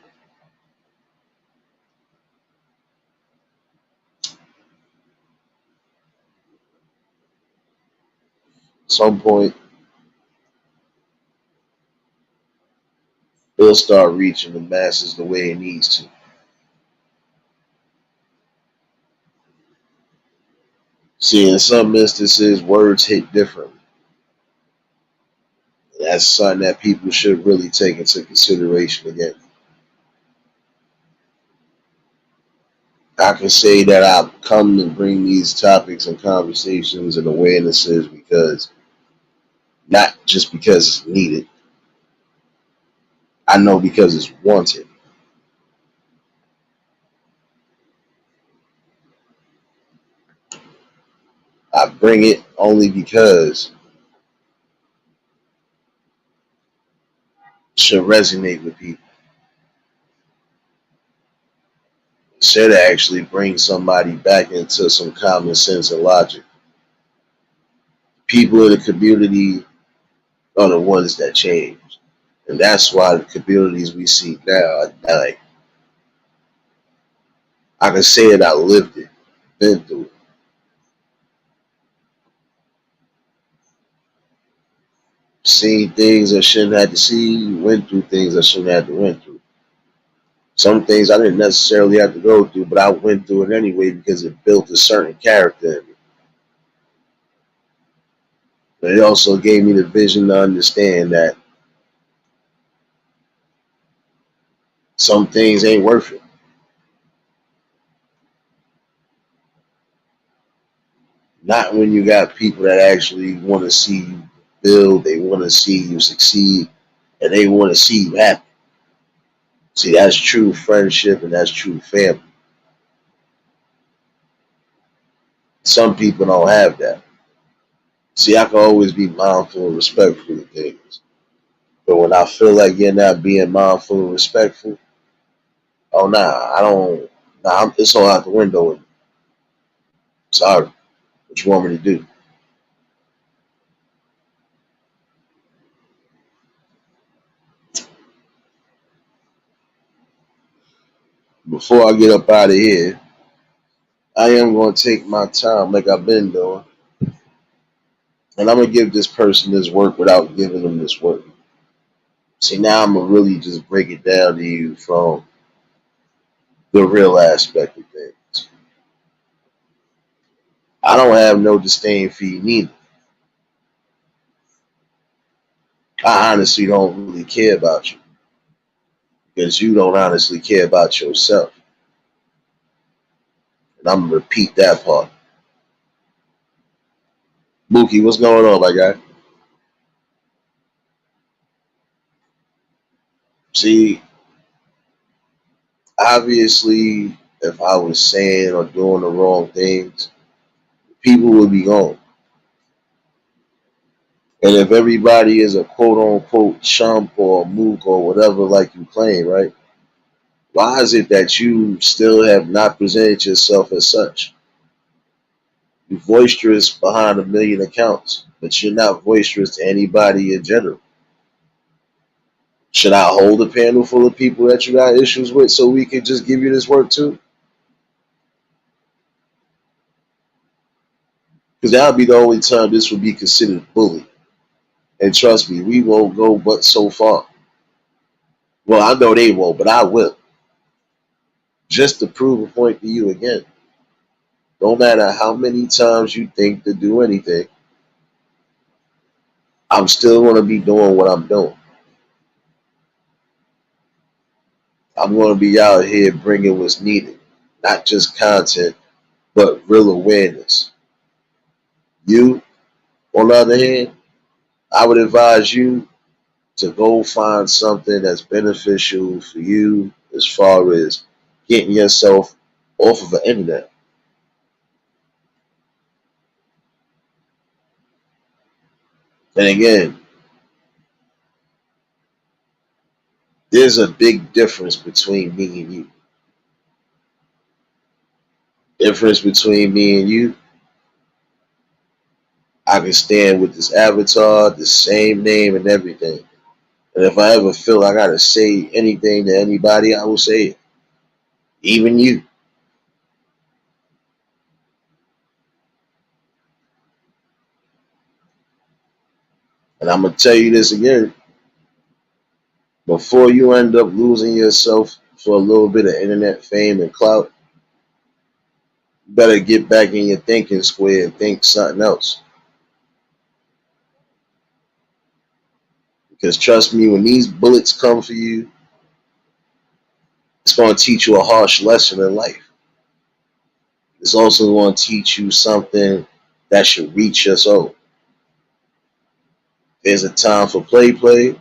some point, it'll start reaching the masses the way it needs to. See, in some instances, words hit differently. And that's something that people should really take into consideration again. I can say that I've come to bring these topics and conversations and awarenesses because not just because it's needed. I know because it's wanted. I bring it only because it should resonate with people. It should actually bring somebody back into some common sense and logic. People in the community are the ones that change. And that's why the communities we see now, like I can say it, I lived it, been through it. Seen things I shouldn't have to see, went through things I shouldn't have to went through. Some things I didn't necessarily have to go through, but I went through it anyway because it built a certain character in me. But it also gave me the vision to understand that some things ain't worth it. Not when you got people that actually want to see you build, they want to see you succeed, and they want to see you happy. See, that's true friendship and that's true family. Some people don't have that. See, I can always be mindful and respectful of things. But when I feel like you're not being mindful and respectful, oh nah, I don't. Nah, it's all out the window. Sorry. What you want me to do? Before I get up out of here, I am going to take my time like I've been doing, and I'm going to give this person this work without giving them this work. See, now I'm going to really just break it down to you from the real aspect of things. I don't have no disdain for you neither. I honestly don't really care about you because you don't honestly care about yourself. And I'm going to repeat that part. Mookie, what's going on, my guy? See, obviously, if I was saying or doing the wrong things, people would be gone. And if everybody is a quote unquote chump or a mook or whatever, like you claim, right? Why is it that you still have not presented yourself as such? You're boisterous behind a million accounts, but you're not boisterous to anybody in general. Should I hold a panel full of people that you got issues with so we can just give you this work too? Because that would be the only time this would be considered bully. And trust me, we won't go but so far. Well, I know they won't, but I will. Just to prove a point to you again. No matter how many times you think to do anything, I'm still going to be doing what I'm doing. I'm going to be out here bringing what's needed. Not just content, but real awareness. You, on the other hand, I would advise you to go find something that's beneficial for you as far as getting yourself off of the internet. And again, there's a big difference between me and you. Difference between me and you, I can stand with this avatar, the same name and everything. And if I ever feel I gotta say anything to anybody, I will say it. Even you. And I'm gonna tell you this again. Before you end up losing yourself for a little bit of internet fame and clout, you better get back in your thinking square and think something else. Because trust me, when these bullets come for you, it's gonna teach you a harsh lesson in life. It's also going to teach you something that should reach your soul. There's a time for play, and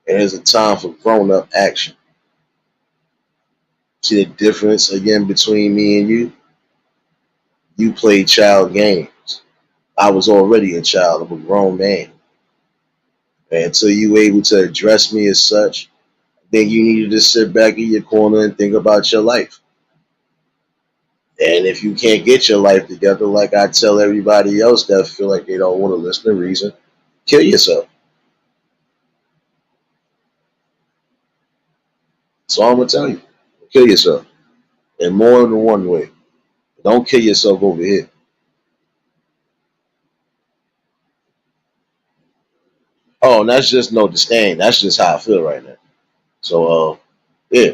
there's a time for grown up action. See the difference again between me and you? You played child games. I was already a child. I'm a grown man. And until you were able to address me as such, then you needed to sit back in your corner and think about your life. And if you can't get your life together, like I tell everybody else that feel like they don't want to listen to reason, kill yourself. That's all I'm gonna tell you. Kill yourself. In more than one way. Don't kill yourself over here. Oh, and that's just no disdain. That's just how I feel right now. So, yeah,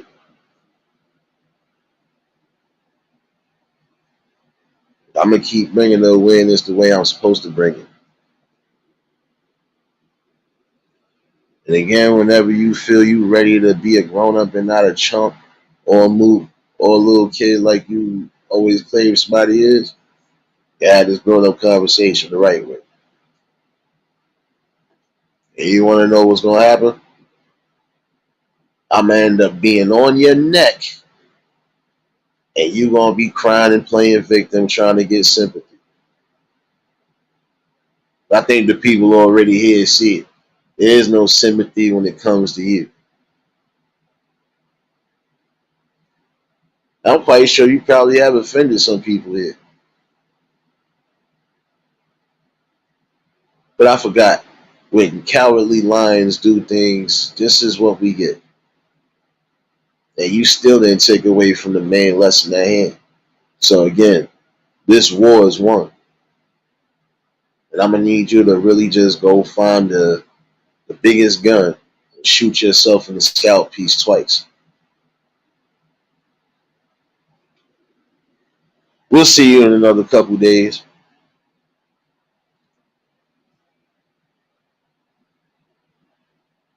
I'm gonna keep bringing the awareness the way I'm supposed to bring it. And again, whenever you feel you ready to be a grown up and not a chump or a moot or a little kid like you always claim somebody is, you have this grown up conversation the right way. And you want to know what's gonna happen? I'm gonna end up being on your neck, and you gonna be crying and playing victim, trying to get sympathy. I think the people already here see it. There is no sympathy when it comes to you. I'm quite sure you probably have offended some people here. But I forgot. When cowardly lions do things, this is what we get. And you still didn't take away from the main lesson at hand. So again, this war is won. And I'm gonna need you to really just go find the biggest gun and shoot yourself in the scalp piece twice. We'll see you in another couple days.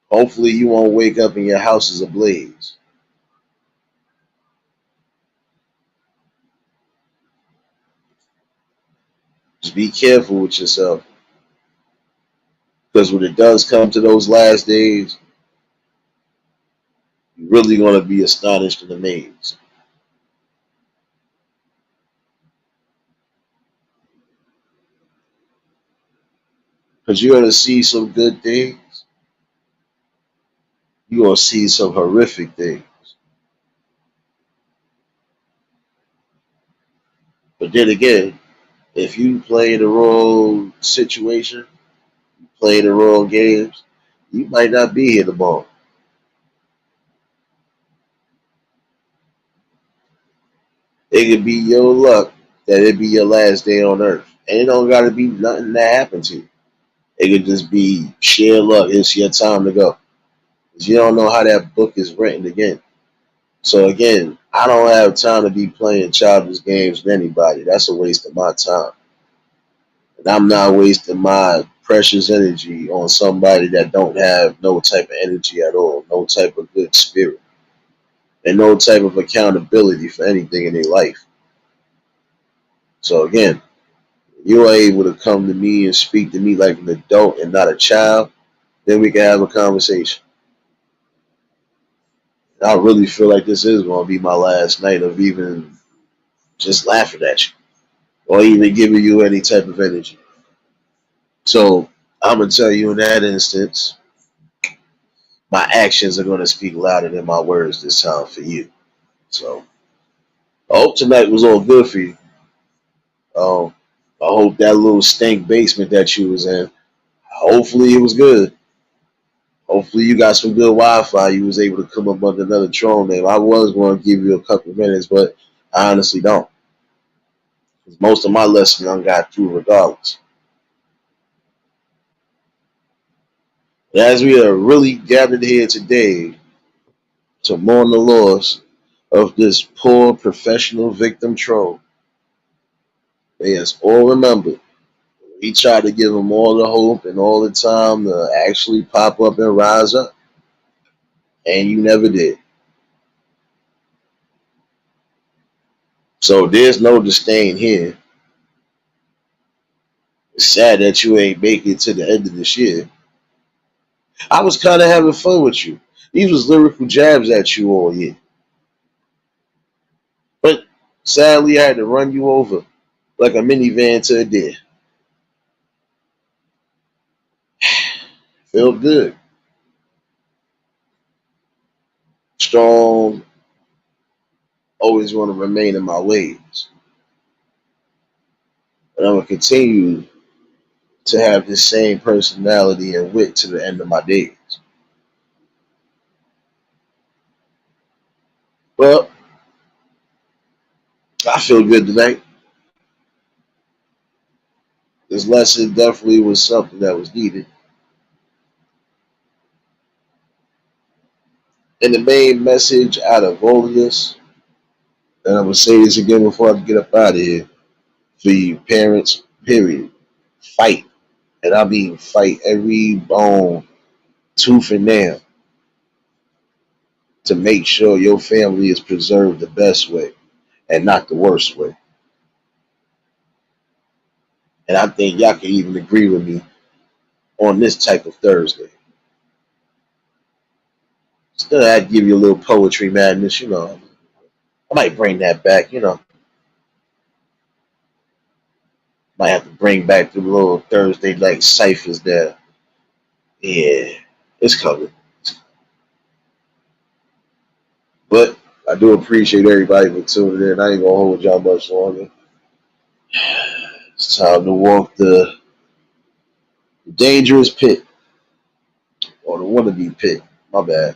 Hopefully you won't wake up and your house is ablaze. Just be careful with yourself. Because when it does come to those last days, you're really gonna be astonished and amazed. Because you're gonna see some good things, you're gonna see some horrific things. But then again, if you play the wrong situation, play the wrong games, you might not be here tomorrow. It could be your luck that it be your last day on earth. And it don't gotta be nothing that happened to you. It could just be sheer luck. It's your time to go. 'Cause you don't know how that book is written again. So again, I don't have time to be playing childish games with anybody. That's a waste of my time. And I'm not wasting my precious energy on somebody that don't have no type of energy at all, no type of good spirit, and no type of accountability for anything in their life. So again, you are able to come to me and speak to me like an adult and not a child, then we can have a conversation. And I really feel like this is going to be my last night of even just laughing at you or even giving you any type of energy. So I'm going to tell you in that instance, my actions are going to speak louder than my words this time for you. So I hope tonight was all good for you. Um, I hope that little stank basement that you was in, hopefully it was good. Hopefully you got some good Wi-Fi. You was able to come up with another troll name. I was going to give you a couple of minutes, but I honestly don't. 'Cause most of my lessons I got through regardless. But as we are really gathered here today to mourn the loss of this poor professional victim troll, may us all remember we tried to give him all the hope and all the time to actually pop up and rise up, and you never did. So there's no disdain here. It's sad that you ain't make it to the end of this year. I was kind of having fun with you. These was lyrical jabs at you all year. But sadly, I had to run you over like a minivan to a deer. Felt good. Strong. Always want to remain in my ways. And I'm going to continue to have this same personality and wit to the end of my days. Well, I feel good tonight. This lesson definitely was something that was needed. And the main message out of all of this, and I'm going to say this again before I get up out of here, for you parents, period, fight. And I mean fight every bone, tooth and nail to make sure your family is preserved the best way and not the worst way. And I think y'all can even agree with me on this type of Thursday. Still, I'd give you a little poetry madness, you know. I might bring that back, you know. Might have to bring back the little Thursday night ciphers there. Yeah, it's coming. But I do appreciate everybody for tuning in. I ain't gonna hold y'all much longer. It's time to walk the Dangerous Pit, or the wannabe Pit. My bad.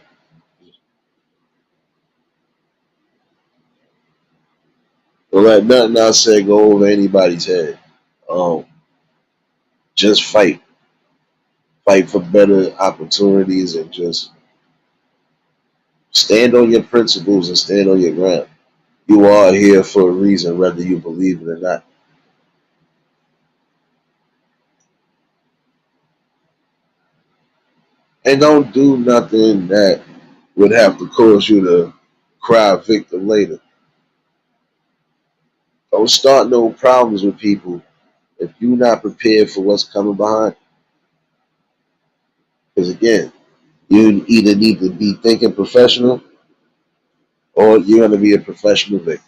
Don't let nothing I say go over anybody's head. Um, just fight. Fight for better opportunities and just stand on your principles and stand on your ground. You are here for a reason, whether you believe it or not. And don't do nothing that would have to cause you to cry victim later. Don't start no problems with people if you're not prepared for what's coming behind. Because again, you either need to be thinking professional or you're going to be a professional victim.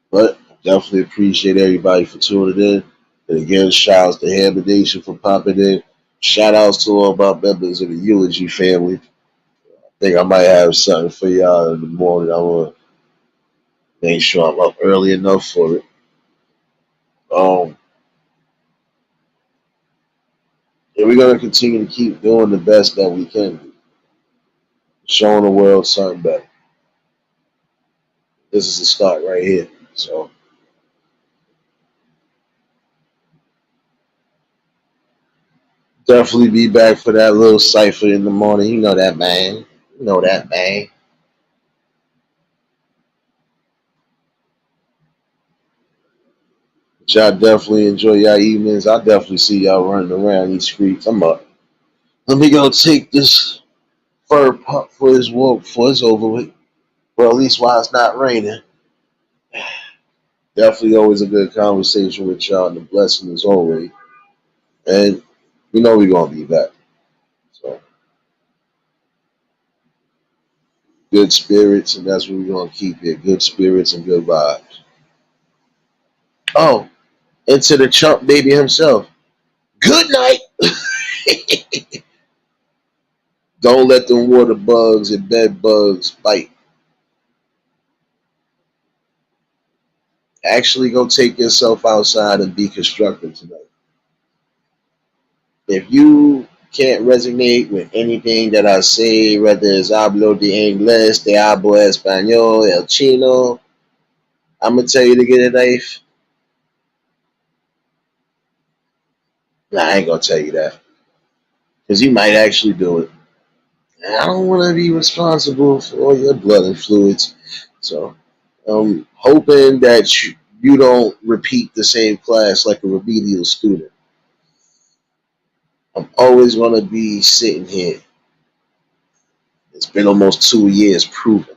But definitely appreciate everybody for tuning in. And again, shout outs to Hammer Nation for popping in. Shout outs to all my members of the Eulogy family. I think I might have something for y'all in the morning. I want to make sure I'm up early enough for it. Um, and we're going to continue to keep doing the best that we can do, showing the world something better. This is the start right here. So definitely be back for that little cipher in the morning. You know that, man. You know that, man. But y'all definitely enjoy y'all evenings. I definitely see y'all running around these streets. I'm up. Let me go take this fur pup for his walk before it's over with. Well, at least while it's not raining. Definitely always a good conversation with y'all and a blessing as always. And we know we're gonna be back. So good spirits, and that's what we're gonna keep here. Good spirits and good vibes. Oh, and to the chump baby himself. Good night. Don't let them water bugs and bed bugs bite. Actually go take yourself outside and be constructive tonight. If you can't resonate with anything that I say, whether it's hablo de inglés, te hablo español, el chino, I'm gonna tell you to get a knife. Nah, I ain't gonna tell you that because you might actually do it. And I don't want to be responsible for all your blood and fluids, so I'm hoping that you don't repeat the same class like a remedial student. I'm always gonna be sitting here. It's been almost 2 years proven.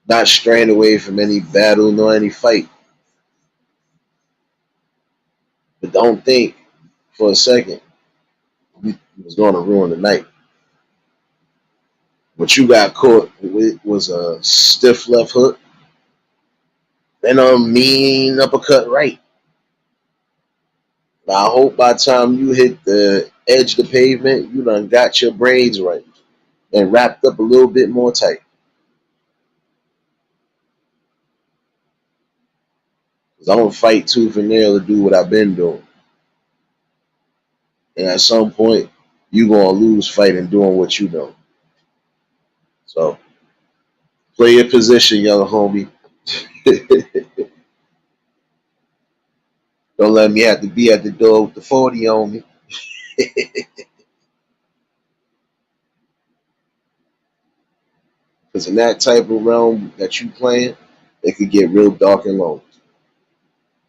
Not straying away from any battle nor any fight. But don't think for a second you was going to ruin the night. What you got caught with was a stiff left hook and a mean uppercut right. Now, I hope by the time you hit the edge of the pavement, you done got your braids right and wrapped up a little bit more tight. Because I'm going to fight tooth and nail to do what I've been doing. And at some point, you're going to lose fighting doing what you know. So, play your position, young homie. Don't let me have to be at the door with the 40 on me. Because in that type of realm that you playing, it could get real dark and long.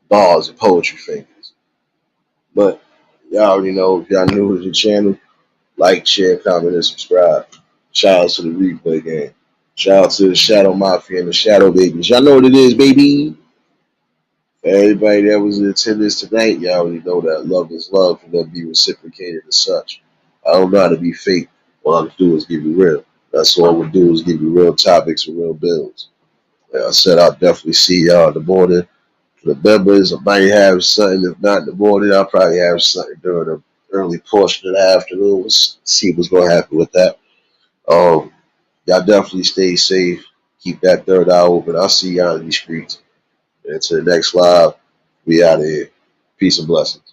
Bars and poetry fingers. But y'all already know, if y'all new to the channel, like, share, comment, and subscribe. Shout out to the replay game. Shout out to the Shadow Mafia and the Shadow Babies. Y'all know what it is, baby. For everybody that was in attendance tonight, y'all already know that love is love and they'll be reciprocated as such. I don't know how to be fake. All I can do is give you real. That's all we'll do is give you real topics and real bills. Like I said, I'll definitely see y'all at the morning. For the members, I might have something. If not in the morning, I'll probably have something during the early portion of the afternoon. We'll see what's going to happen with that. Y'all definitely stay safe. Keep that third eye open. I'll see y'all in these streets. Until the next live, we out of here. Peace and blessings.